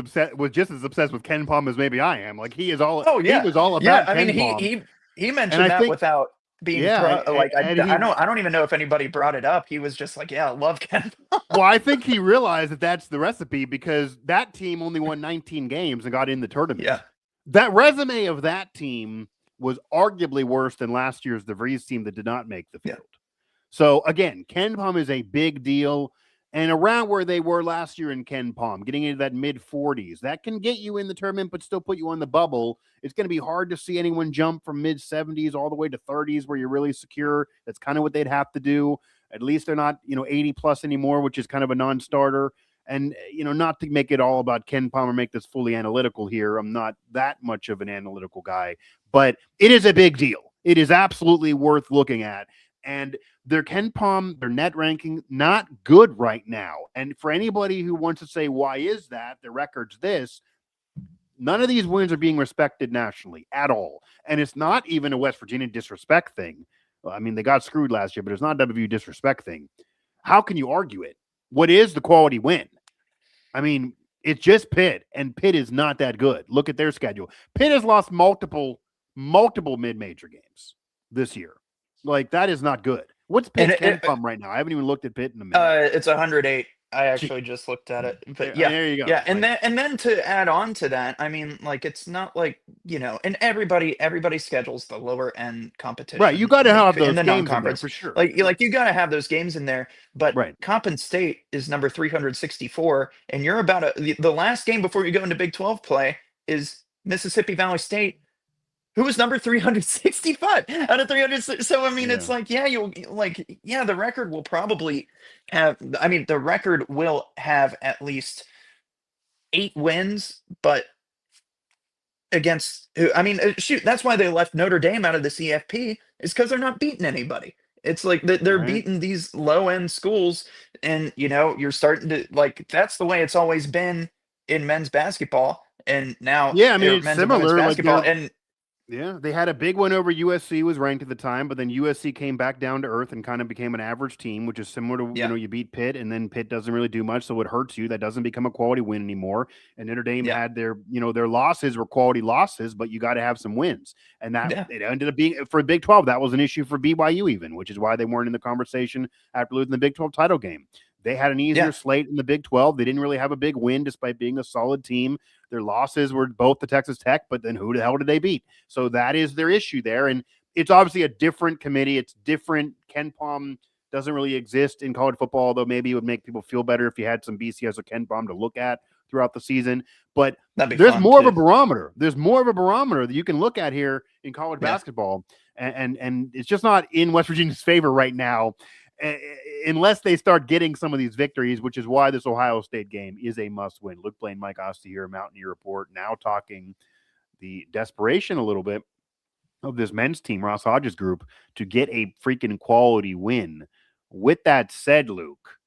just as obsessed with Ken Palm as maybe I am. Like he was all about Ken Palm.
He mentioned that without being I don't even know if anybody brought it up. He was just like, I love Ken Palm.
Well, I think he realized that that's the recipe because that team only won 19 games and got in the tournament.
Yeah.
That resume of that team was arguably worse than last year's DeVries team that did not make the field. So again, Ken Palm is a big deal, and around where they were last year in Ken Palm, getting into that mid 40s, that can get you in the tournament, but still put you on the bubble. It's going to be hard to see anyone jump from mid 70s all the way to 30s where you're really secure. That's kind of what they'd have to do. At least they're not, 80 plus anymore, which is kind of a non-starter. And, not to make it all about Ken Palm or make this fully analytical here. I'm not that much of an analytical guy, but it is a big deal. It is absolutely worth looking at. And their Ken Palm, their net ranking, not good right now. And for anybody who wants to say, why is that? The record's this. None of these wins are being respected nationally at all. And it's not even a West Virginia disrespect thing. I mean, they got screwed last year, but it's not a WVU disrespect thing. How can you argue it? What is the quality win? I mean, it's just Pitt, and Pitt is not that good. Look at their schedule. Pitt has lost multiple mid-major games this year. Like, that is not good. What's Pitt's Ken Palm right now? I haven't even looked at Pitt in a minute.
It's 108. I actually just looked at it, but yeah,
There you go.
yeah, and then to add on to that, I mean, like it's not like and everybody schedules the lower end
Right, you
competition,
got to
like
have
in
those
the
games in there
non-conference,
for sure.
like you got to have those games in there. But
Right.
Coppin State is number 364, and you're about the last game before you go into Big 12 play is Mississippi Valley State, who was number 365 out of 300. So I mean, it's
Yeah.
like, yeah, the record will probably have. I mean, the record will have at least 8 wins, but against, I mean, shoot, that's why they left Notre Dame out of the CFP, is because they're not beating anybody. It's like they're
Right.
beating these low end schools, and you're starting to like that's the way it's always been in men's basketball, and now
Yeah, I mean,
or
it's
men's and women's
similar. Like
basketball,
they're
and
Yeah, they had a big one over USC, was ranked at the time, but then USC came back down to earth and kind of became an average team, which is similar to,
yeah,
you beat Pitt and then Pitt doesn't really do much, so it hurts you. That doesn't become a quality win anymore. And Notre Dame
yeah,
had their losses were quality losses, but you got to have some wins. And that
yeah.
it ended up being for Big 12, that was an issue for BYU even, which is why they weren't in the conversation after losing the Big 12 title game. They had an easier
Yeah.
slate in the Big 12. They didn't really have a big win despite being a solid team. Their losses were both the Texas Tech, but then who the hell did they beat? So that is their issue there. And it's obviously a different committee. It's different. Ken Palm doesn't really exist in college football, although maybe it would make people feel better if you had some BCS or Ken Palm to look at throughout the season. But
That'd be
there's
fun
more of a
too.
barometer. There's more of a barometer that you can look at here in college
Yeah.
basketball. And it's just not in West Virginia's favor right now, unless they start getting some of these victories, which is why this Ohio State game is a must win. Luke Blain, Mike Asti here, Mountaineer Report, now talking the desperation a little bit of this men's team, Ross Hodge's group, to get a freaking quality win. With that said, Luke,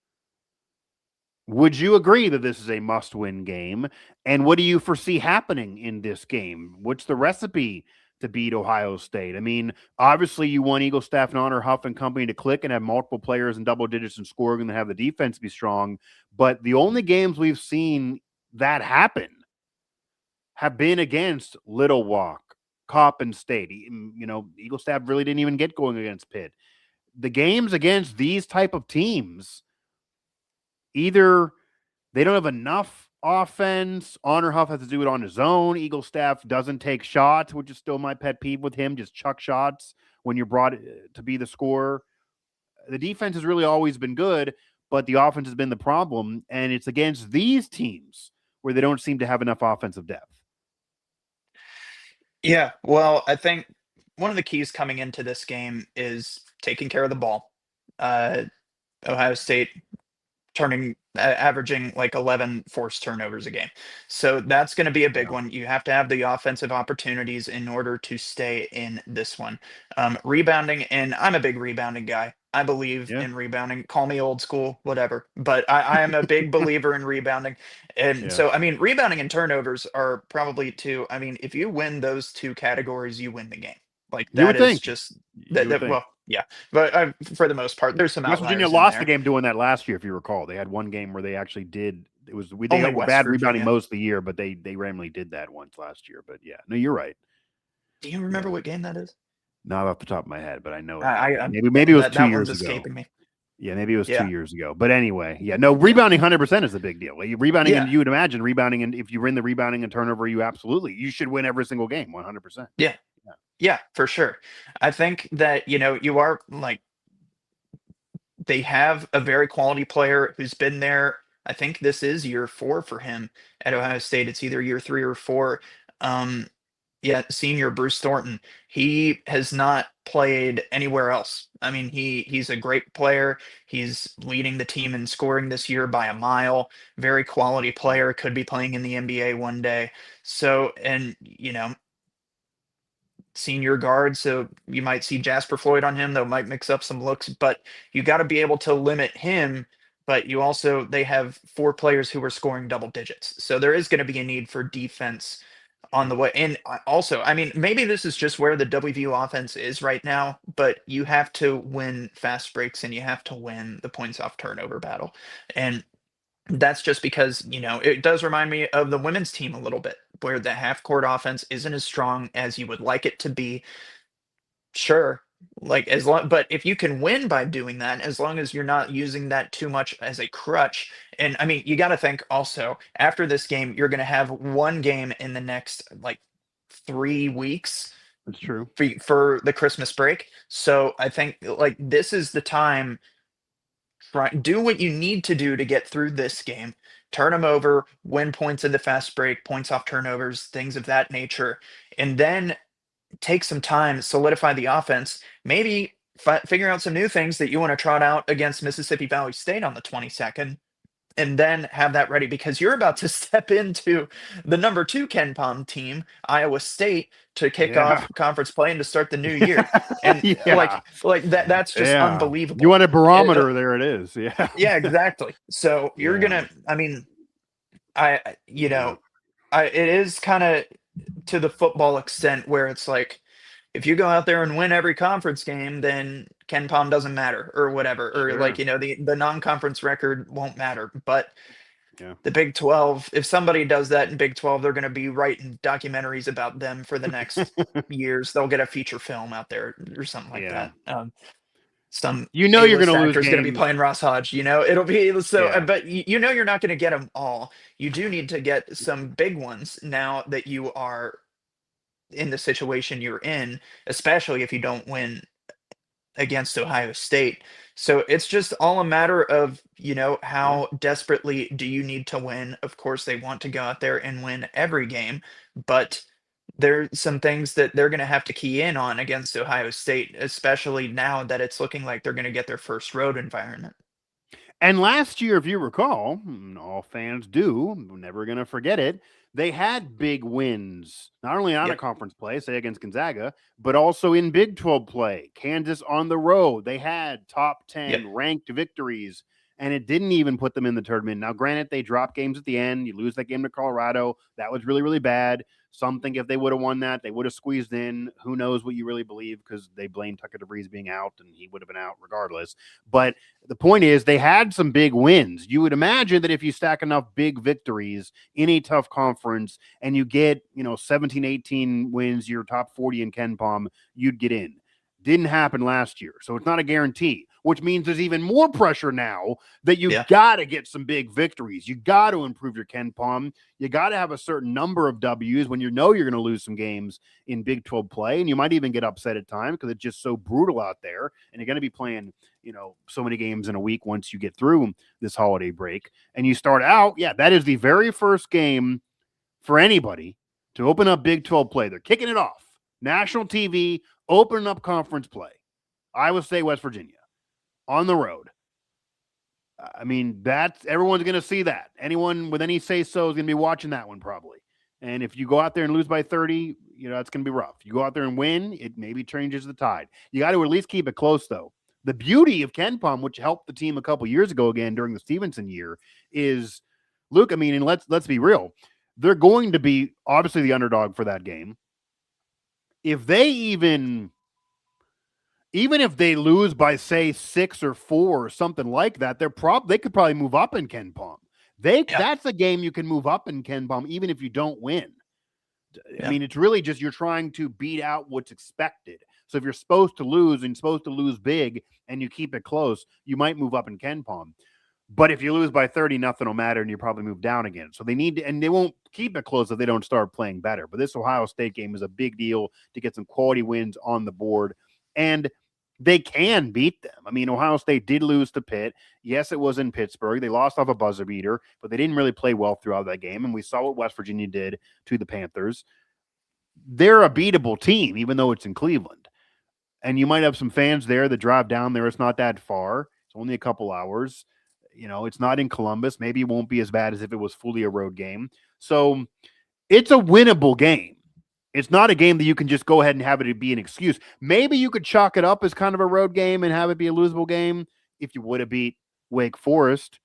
would you agree that this is a must win game? And what do you foresee happening in this game? What's the recipe to beat Ohio State? I mean, obviously, you want Eagle Staff and Honor Huff and company to click and have multiple players in double digits in scoring and have the defense be strong. But the only games we've seen that happen have been against Little Walk, Coppin State. Eagle Staff really didn't even get going against Pitt. The games against these type of teams, either they don't have enough offense. Honor Huff has to do it on his own. Eagle Staff doesn't take shots, which is still my pet peeve with him, just chuck shots when you're brought to be the scorer. The defense has really always been good, but the offense has been the problem, and it's against these teams where they don't seem to have enough offensive depth.
Yeah. Well, I think one of the keys coming into this game is taking care of the ball. Uh, Ohio State averaging like 11 forced turnovers a game. So that's going to be a big
Yeah.
one. You have to have the offensive opportunities in order to stay in this one. Rebounding, and I'm a big rebounding guy. I believe
Yeah.
in rebounding. Call me old school, whatever. But I am a big believer in rebounding. And
Yeah.
so, I mean, rebounding and turnovers are probably two. I mean, if you win those two categories, you win the game. Like
You would
that is
think.
just
You would think.
well, yeah. But for the most part, there's some
West Virginia
outliers in
lost the
there.
game doing that last year, if you recall. They had one game where they actually did. They
Only
were
West
bad rebounding
Virginia.
most of the year, but they randomly did that once last year. But yeah, no, you're right.
Do you remember what game that is?
Not off the top of my head, but I know it
I
happened. Maybe it was 2
that
years
one's
ago.
escaping me.
Yeah, maybe it was 2
Yeah.
years ago. But anyway, yeah, no, rebounding 100% is a big deal. Rebounding,
Yeah.
and you would imagine rebounding, and if you win the rebounding and turnover, you should win every single game, 100%.
Yeah.
Yeah.
Yeah, for sure. I think that, you are like they have a very quality player who's been there. I think this is year 4 for him at Ohio State. It's either year 3 or 4. Um, yeah, senior Bruce Thornton. He has not played anywhere else. I mean, he's a great player. He's leading the team in scoring this year by a mile. Very quality player. Could be playing in the NBA one day. So, and senior guard, so you might see Jasper Floyd on him, that might mix up some looks, but you got to be able to limit him. But they have 4 players who are scoring double digits. So there is going to be a need for defense on the way. And also, I mean, maybe this is just where the WVU offense is right now, but you have to win fast breaks and you have to win the points off turnover battle. And that's just because, it does remind me of the women's team a little bit, where the half court offense isn't as strong as you would like it to be. Sure, Like as long, but if you can win by doing that, as long as you're not using that too much as a crutch, and I mean, you got to think also after this game, you're going to have one game in the next like 3 weeks
That's true.
for the Christmas break. So I think like this is the time. Do what you need to do to get through this game. Turn them over, win points in the fast break, points off turnovers, things of that nature, and then take some time, solidify the offense, maybe figure out some new things that you want to trot out against Mississippi Valley State on the 22nd, and then have that ready because you're about to step into the number 2 Ken Palm team, Iowa State, to kick
Yeah.
off conference play and to start the new year. And
Yeah.
like that's just
Yeah. You
unbelievable.
want a barometer? There it is. Yeah.
Yeah, exactly. So you're
Yeah.
gonna, I mean, I you
Yeah.
know, it is kind of to the football extent where it's like if you go out there and win every conference game, then Ken Palm doesn't matter or whatever, or like,
Sure.
the non-conference record won't matter. But
Yeah.
the Big 12, if somebody does that in Big 12, they're going to be writing documentaries about them for the next years. They'll get a feature film out there or something like
Yeah.
that. Some
You know you're going
A-list
to lose
actor is going to be
games.
playing Ross Hodge. It'll be so.
Yeah.
But you know you're not going to get them all. You do need to get some big ones now that you are in the situation you're in, especially if you don't win against Ohio State. So it's just all a matter of,
Yeah.
how desperately do you need to win? Of course, they want to go out there and win every game, but there's some things that they're going to have to key in on against Ohio State, especially now that it's looking like they're going to get their first road environment.
And last year, if you recall, all fans do, we're never going to forget it. They had big wins, not only on a
Yep.
conference play, say against Gonzaga, but also in Big 12 play. Kansas on the road. They had top 10
Yep.
ranked victories, and it didn't even put them in the tournament. Now, granted, they dropped games at the end. You lose that game to Colorado. That was really, really bad. Some think if they would have won that, they would have squeezed in. Who knows what you really believe because they blame Tucker DeVries being out, and he would have been out regardless. But the point is, they had some big wins. You would imagine that if you stack enough big victories in a tough conference and you get, 17, 18 wins, your top 40 in Ken Palm, you'd get in. Didn't happen last year. So it's not a guarantee, which means there's even more pressure now that you
Yeah.
got to get some big victories. You got to improve your Ken Palm. You got to have a certain number of W's when you know you're going to lose some games in Big 12 play. And you might even get upset at times because it's just so brutal out there. And you're going to be playing, so many games in a week once you get through this holiday break. And you start out, that is the very first game for anybody to open up Big 12 play. They're kicking it off. National TV, opening up conference play. Iowa State, West Virginia, on the road. I mean, everyone's going to see that. Anyone with any say-so is going to be watching that one probably. And if you go out there and lose by 30, it's going to be rough. You go out there and win, it maybe changes the tide. You got to at least keep it close, though. The beauty of Ken Palm, which helped the team a couple years ago again during the Stevenson year, is, Luke, I mean, and let's be real. They're going to be obviously the underdog for that game. If they even if they lose by, say, 6 or 4 or something like that, they could probably move up in Ken Palm. That's a game you can move up in Ken Palm even if you don't win. I mean, it's really just you're trying to beat out what's expected. So if you're supposed to lose and supposed to lose big and you keep it close, you might move up in Ken Palm. But if you lose by 30, nothing will matter and you probably move down again. So they need to, and they won't keep it close if they don't start playing better. But this Ohio State game is a big deal to get some quality wins on the board. And they can beat them. I mean, Ohio State did lose to Pitt. Yes, it was in Pittsburgh. They lost off a buzzer beater, but they didn't really play well throughout that game. And we saw what West Virginia did to the Panthers. They're a beatable team, even though it's in Cleveland. And you might have some fans there that drive down there. It's not that far. It's only a couple hours. It's not in Columbus. Maybe it won't be as bad as if it was fully a road game. So it's a winnable game. It's not a game that you can just go ahead and have it be an excuse. Maybe you could chalk it up as kind of a road game and have it be a losable game if you would have beat Wake Forest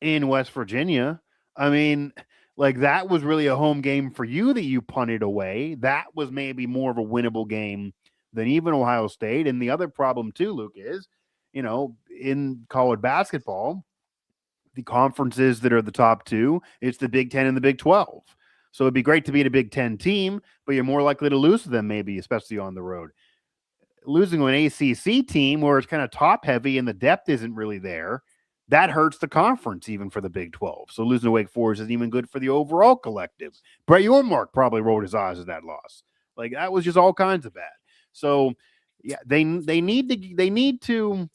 in West Virginia. I mean, like that was really a home game for you that you punted away. That was maybe more of a winnable game than even Ohio State. And the other problem too, Luke, is, in college basketball, the conferences that are the top two, it's the Big 10 and the Big 12. So it'd be great to beat a Big 10 team, but you're more likely to lose to them maybe, especially on the road. losing to an ACC team where it's kind of top heavy and the depth isn't really there, that hurts the conference even for the Big 12. So losing to Wake Forest isn't even good for the overall collective. Brett Yormark probably rolled his eyes at that loss. Like that was just all kinds of bad. So yeah, they need to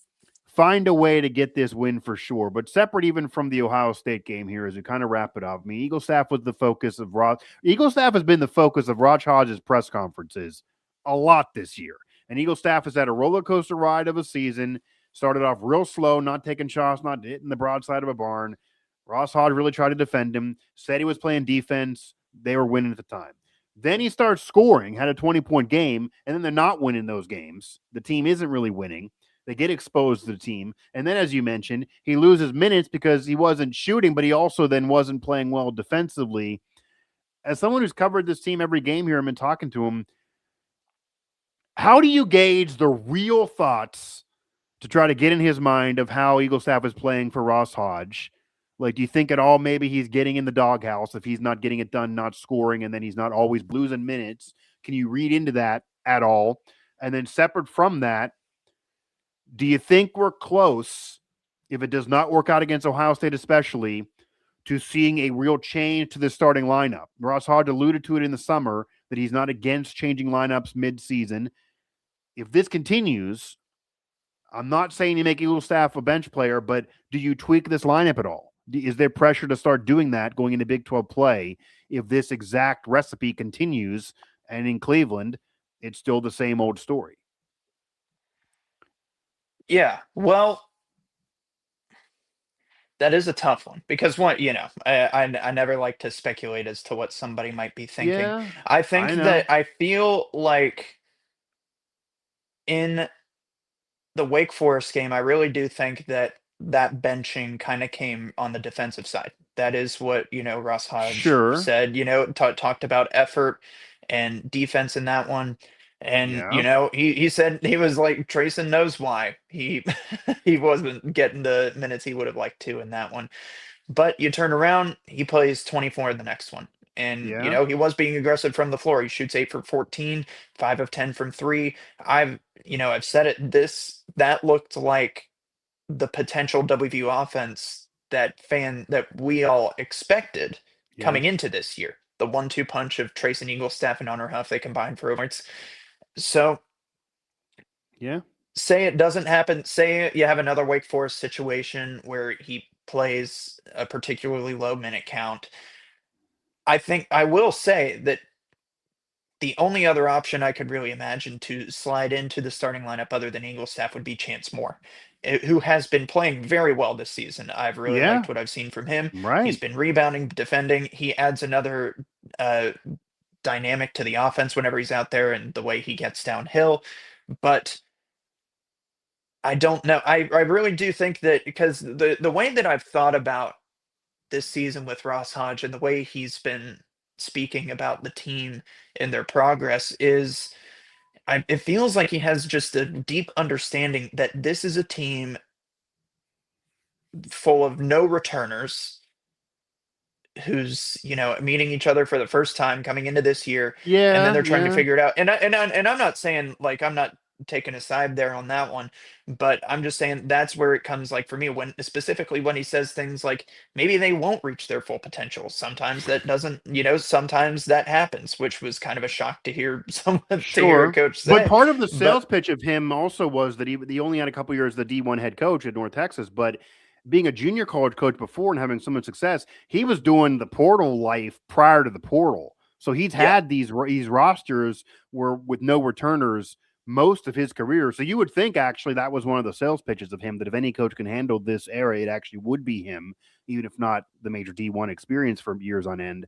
find a way to get this win for sure. But separate even from the Ohio State game here, as we kind of wrap it up. I mean, Eagle staff was the focus of Eagle staff has been the focus of Ross Hodge's press conferences a lot this year. And Eagle staff has had a roller coaster ride of a season. Started off real slow, not taking shots, not hitting the broadside of a barn. Ross Hodge really tried to defend him, said he was playing defense. They were winning at the time. Then he starts scoring, had a 20-point game, and then they're not winning those games. The team isn't really winning. They get exposed to the team. And then, as you mentioned, he loses minutes because he wasn't shooting, but he also then wasn't playing well defensively. As someone who's covered this team every game here and been talking to him, how do you gauge the real thoughts to try to get in his mind of how Eagle staff is playing for Ross Hodge? Like, do you think at all maybe he's getting in the doghouse if he's not getting it done, not scoring, and then he's not always losing minutes? Can you read into that at all? And then separate from that, do you think we're close, if it does not work out against Ohio State especially, to seeing a real change to the starting lineup? Ross Hodge alluded to it in the summer that he's not against changing lineups mid-season. If this continues, I'm not saying you make Eagle staff a bench player, but do you tweak this lineup at all? Is there pressure to start doing that going into Big 12 play if this exact recipe continues and in Cleveland, it's still the same old story?
Yeah, well, that is a tough one because I never like to speculate as to what somebody might be thinking.
Yeah,
I think
I know.
that I feel like in the Wake Forest game, I really do think that that benching kind of came on the defensive side. That is what, Ross Hodge
Sure.
said, talked about effort and defense in that one. And,
Yeah.
he said he was like, Trayson knows why he he wasn't getting the minutes he would have liked to in that one. But you turn around, he plays 24 in the next one. And,
Yeah.
he was being aggressive from the floor. He shoots 8 for 14, 5 of 10 from 3. I've said it, that looked like the potential WVU offense that we all expected
Yeah.
coming into this year. The 1-2 punch of Trace and Eaglestaff and Honor Huff, they combined for points. So
Yeah.
say it doesn't happen. Say you have another Wake Forest situation where he plays a particularly low minute count. I think I will say that the only other option I could really imagine to slide into the starting lineup other than Eaglestaff would be Chance Moore, who has been playing very well this season. I've really
Yeah.
liked what I've seen from him. He's
Right.
been rebounding, defending. He adds another dynamic to the offense whenever he's out there and the way he gets downhill. But I don't know. I really do think that because the way that I've thought about this season with Ross Hodge and the way he's been speaking about the team and their progress is it feels like he has just a deep understanding that this is a team full of no returners who's meeting each other for the first time coming into this year, and then
Yeah.
they're trying to
Yeah.
figure it out. And I'm not saying like I'm not taking a side there on that one, but I'm just saying that's where it comes like for me when specifically when he says things like maybe they won't reach their full potential. Sometimes that doesn't, sometimes that happens, which was kind of a shock to hear someone to hear a
Sure.
coach
But
say.
part of the
But
sales pitch of him also was that he only had a couple years as the D1 head coach at North Texas, but being a junior college coach before and having so much success, he was doing the portal life prior to the portal. So he's
yeah,
had these rosters where with no returners most of his career. So you would think actually that was one of the sales pitches of him that if any coach can handle this era, it actually would be him, even if not the major D1 experience for years on end.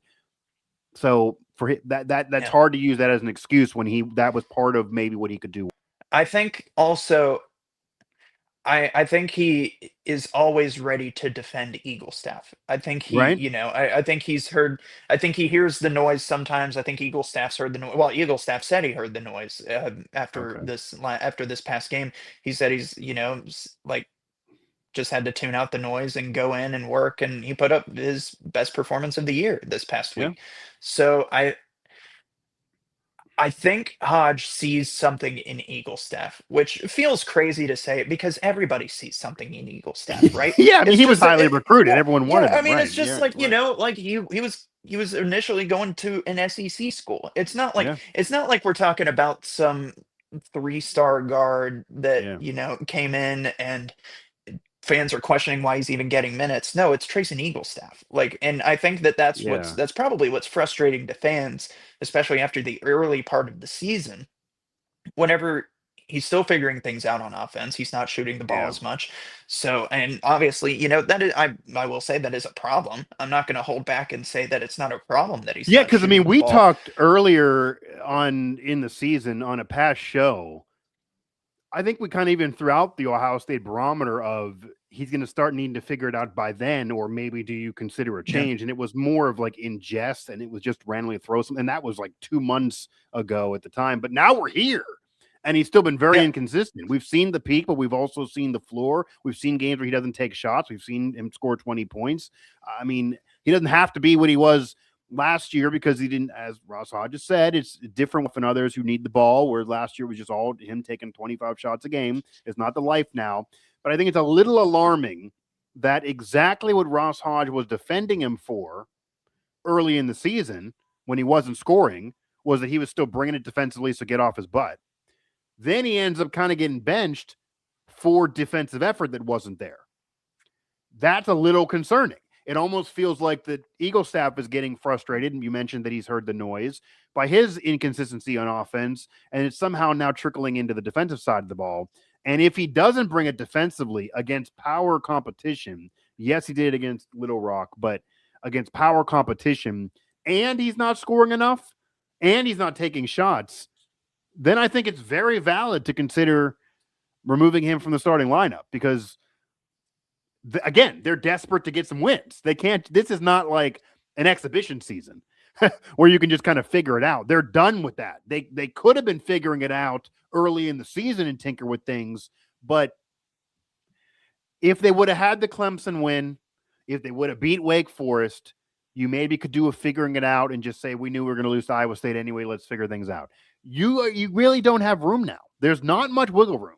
So for that's
yeah.
hard to use that as an excuse when that was part of maybe what he could do.
I think also I think he is always ready to defend Eagle staff. I think
Right?
I think I think he hears the noise sometimes. I think Eagle staff's heard the noise. Well, Eagle staff said he heard the noise
Okay.
after this past game. He said he's, like just had to tune out the noise and go in and work, and he put up his best performance of the year this past
Yeah.
week. So I think Hodge sees something in Eagle staff, which feels crazy to say because everybody sees something in Eagle staff, right?
Yeah, I mean,
It's
he was
just
highly recruited.
yeah,
Everyone
yeah.
wanted
I
him,
mean,
right?
it's just
Yeah,
like
right.
like he was initially going to an SEC school.
Yeah,
It's not like we're talking about some 3-star guard that
yeah,
came in and fans are questioning why he's even getting minutes. No, it's Trace and Eagle staff. Like, and I think that
yeah,
that's probably what's frustrating to fans, especially after the early part of the season. Whenever he's still figuring things out on offense, he's not shooting the ball
yeah.
as much. So, and obviously, that is I will say that is a problem. I'm not going to hold back and say that it's not a problem that he's
Yeah,
not
because I mean,
shooting the
we
ball.
talked earlier on in the season on a past show. I think we kind of even threw out the Ohio State barometer of he's going to start needing to figure it out by then, or maybe do you consider a
Yeah.
change? And it was more of like in jest, and it was just randomly throw some. And that was like 2 months ago at the time. But now we're here, and he's still been very
Yeah.
inconsistent. We've seen the peak, but we've also seen the floor. We've seen games where he doesn't take shots. We've seen him score 20 points. I mean, he doesn't have to be what he was last year because he didn't, as Ross Hodge said, it's different than others who need the ball, where last year was just all him taking 25 shots a game. It's not the life now. But I think it's a little alarming that exactly what Ross Hodge was defending him for early in the season when he wasn't scoring was that he was still bringing it defensively, so get off his butt. Then he ends up kind of getting benched for defensive effort that wasn't there. That's a little concerning. It almost feels like the Eagle staff is getting frustrated. And you mentioned that he's heard the noise by his inconsistency on offense, and it's somehow now trickling into the defensive side of the ball. And if he doesn't bring it defensively against power competition, yes, he did against Little Rock, but against power competition, and he's not scoring enough, and he's not taking shots, then I think it's very valid to consider removing him from the starting lineup because again, they're desperate to get some wins. They can't. This is not like an exhibition season where you can just kind of figure it out. They're done with that. They could have been figuring it out early in the season and tinker with things, but if they would have had the Clemson win, if they would have beat Wake Forest, you maybe could do a figuring it out and just say we knew we were going to lose to Iowa State anyway. Let's figure things out. You really don't have room now. There's not much wiggle room.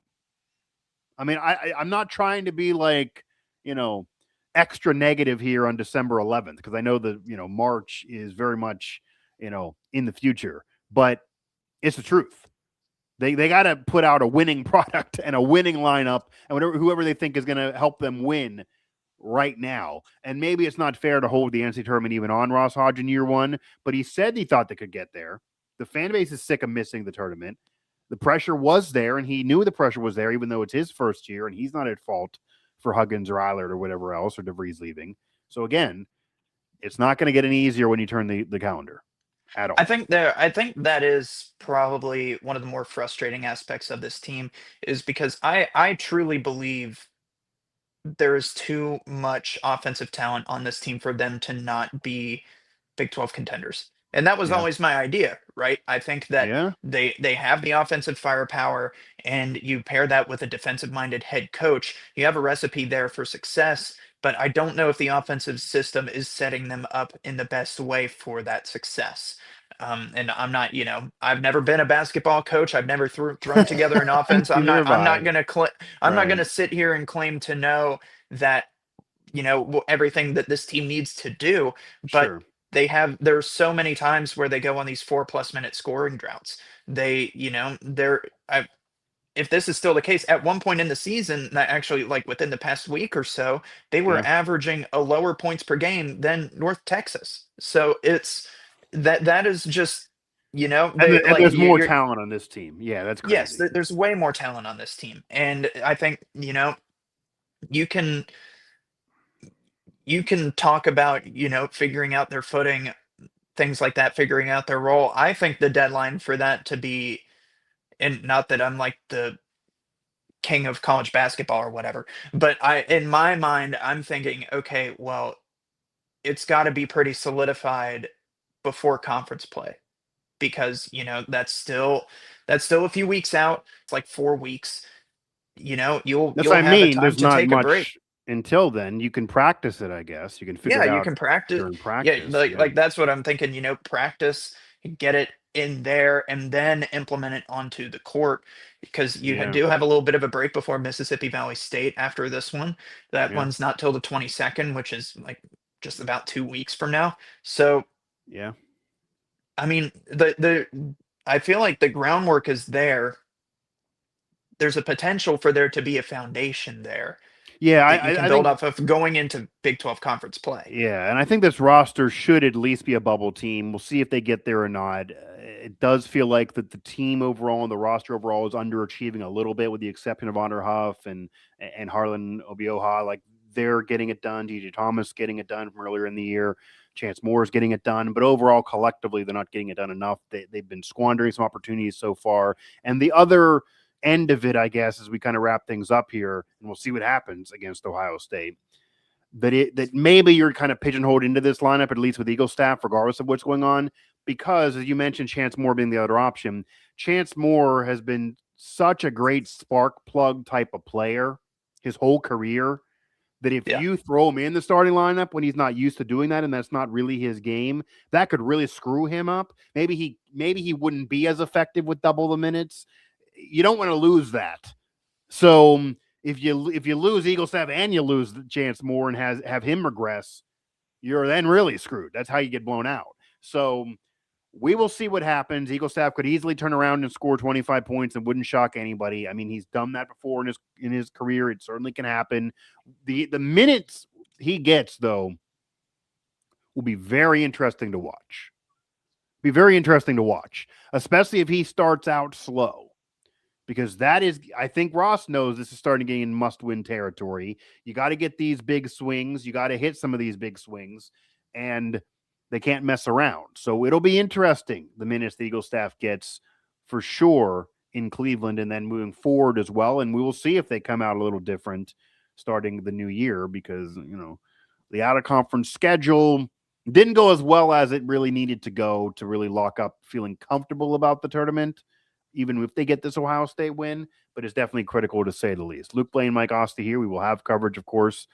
I mean, I'm not trying to be like, extra negative here on December 11th, because I know that, March is very much, in the future, but it's the truth. They got to put out a winning product and a winning lineup and whoever they think is going to help them win right now. And maybe it's not fair to hold the NCAA tournament even on Ross Hodge in year one, but he said he thought they could get there. The fan base is sick of missing the tournament. The pressure was there, and he knew the pressure was there, even though it's his first year, and he's not at fault for Huggins or Eilert or whatever else, or DeVries leaving. So again, it's not going to get any easier when you turn the calendar at all.
I think that is probably one of the more frustrating aspects of this team is because I truly believe there is too much offensive talent on this team for them to not be Big 12 contenders. And that was
Yeah.
always my idea, right? I think that
Yeah.
they have the offensive firepower, and you pair that with a defensive-minded head coach, you have a recipe there for success, but I don't know if the offensive system is setting them up in the best way for that success. And I'm not, I've never been a basketball coach. I've never thrown together an offense.
Neither have
I'm
I.
not gonna I'm not
Right.
gonna sit here and claim to know that everything that this team needs to do, but
Sure.
there's so many times where they go on these 4+ minute scoring droughts. They, they're if this is still the case, at one point in the season, actually like within the past week or so, they were
Yeah.
averaging a lower points per game than North Texas. So it's that is just, they
And
like
there's more
you're
talent on this team. Yeah, that's
yes,
crazy.
there's way more talent on this team. And I think, you can talk about, figuring out their footing, things like that, figuring out their role. I think the deadline for that to be, and not that I'm like the king of college basketball or whatever, but in my mind, I'm thinking, okay, well, it's got to be pretty solidified before conference play because, that's still a few weeks out. It's like 4 weeks.
That's what
You'll
I
have a
mean.
time
There's
to
not
take a break.
much until then. You can practice it, I guess. You can figure
Yeah,
it
you
out
can practice.
during
Yeah,
practice.
like
Yeah.
that's what I'm thinking, practice, get it in there and then implement it onto the court, because you
Yeah.
do have a little bit of a break before Mississippi Valley State after this one. That
Yeah.
one's not till the 22nd, which is like just about 2 weeks from now. So,
Yeah.
I mean, I feel like the groundwork is there. There's a potential for there to be a foundation there
Yeah.
that you can
I
build
think,
off of going into Big 12 conference play.
yeah. And I think this roster should at least be a bubble team. We'll see if they get there or not. It does feel like that the team overall and the roster overall is underachieving a little bit, with the exception of Honor Huff and Harlan Obioha. Like, they're getting it done. DJ Thomas getting it done from earlier in the year. Chance Moore is getting it done. But overall, collectively, they're not getting it done enough. They've been squandering some opportunities so far. And the other end of it, I guess, as we kind of wrap things up here, and we'll see what happens against Ohio State, that maybe you're kind of pigeonholed into this lineup, at least with Eagle staff, regardless of what's going on, because as you mentioned, Chance Moore being the other option. Chance Moore has been such a great spark plug type of player his whole career, that if
Yeah.
you throw him in the starting lineup when he's not used to doing that and that's not really his game, that could really screw him up. Maybe he wouldn't be as effective with double the minutes. You don't want to lose that. So if you lose Eagle staff and you lose Chance Moore and have him regress, you're then really screwed. That's how you get blown out. So we will see what happens. Eagle staff could easily turn around and score 25 points and wouldn't shock anybody. I mean, he's done that before in his career. It certainly can happen. The minutes he gets, though, will be very interesting to watch. Be very interesting to watch, especially if he starts out slow. Because that is, I think Ross knows this is starting to get in must-win territory. You got to get these big swings. You got to hit some of these big swings, and they can't mess around. So it'll be interesting, the minutes the Eagle staff gets for sure in Cleveland, and then moving forward as well. And we will see if they come out a little different starting the new year, because, the out-of-conference schedule didn't go as well as it really needed to go to really lock up feeling comfortable about the tournament, even if they get this Ohio State win, but it's definitely critical to say the least. Luke Blain, Mike Asti here. We will have coverage, of course,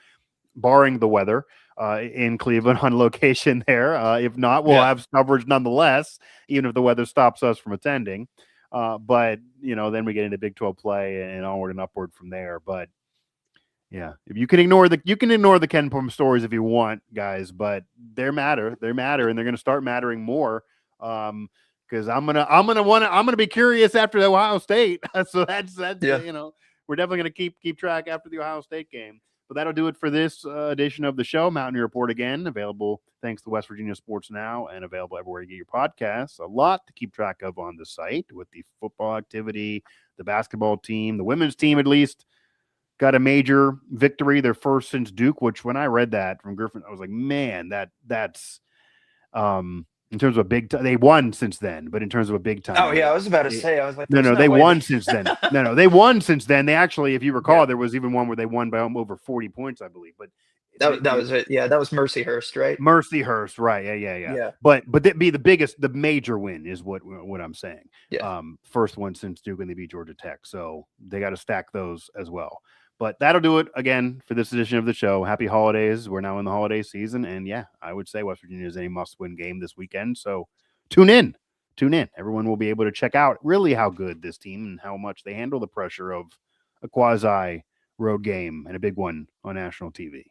barring the weather in Cleveland on location there. If not, we'll have coverage nonetheless, even if the weather stops us from attending. But, then we get into Big 12 play and onward and upward from there. But, yeah, if you can ignore the Ken Pom stories if you want, guys, but they matter, and they're going to start mattering more. Because I'm gonna be curious after the Ohio State. So that's we're definitely gonna keep track after the Ohio State game. But that'll do it for this edition of the show. Mountaineer Report, again, available thanks to West Virginia Sports Now and available everywhere you get your podcasts. A lot to keep track of on the site with the football activity, the basketball team, the women's team at least got a major victory, their first since Duke. Which when I read that from Griffin, I was like, man, that's in terms of a big time, they won since then, but in terms of a big time.
Oh, yeah, I was about to say, I was like,
no, they won since then. No, they won since then. They actually, if you recall, there was even one where they won by over 40 points, I believe. But
that was it. Yeah, that was Mercyhurst, right?
Mercyhurst, right? Yeah. But that'd be the major win is what I'm saying.
Yeah.
First one since Duke, and they beat Georgia Tech, so they got to stack those as well. But that'll do it again for this edition of the show. Happy holidays. We're now in the holiday season. And yeah, I would say West Virginia is a must-win game this weekend. So tune in. Everyone will be able to check out really how good this team and how much they handle the pressure of a quasi road game and a big one on national TV.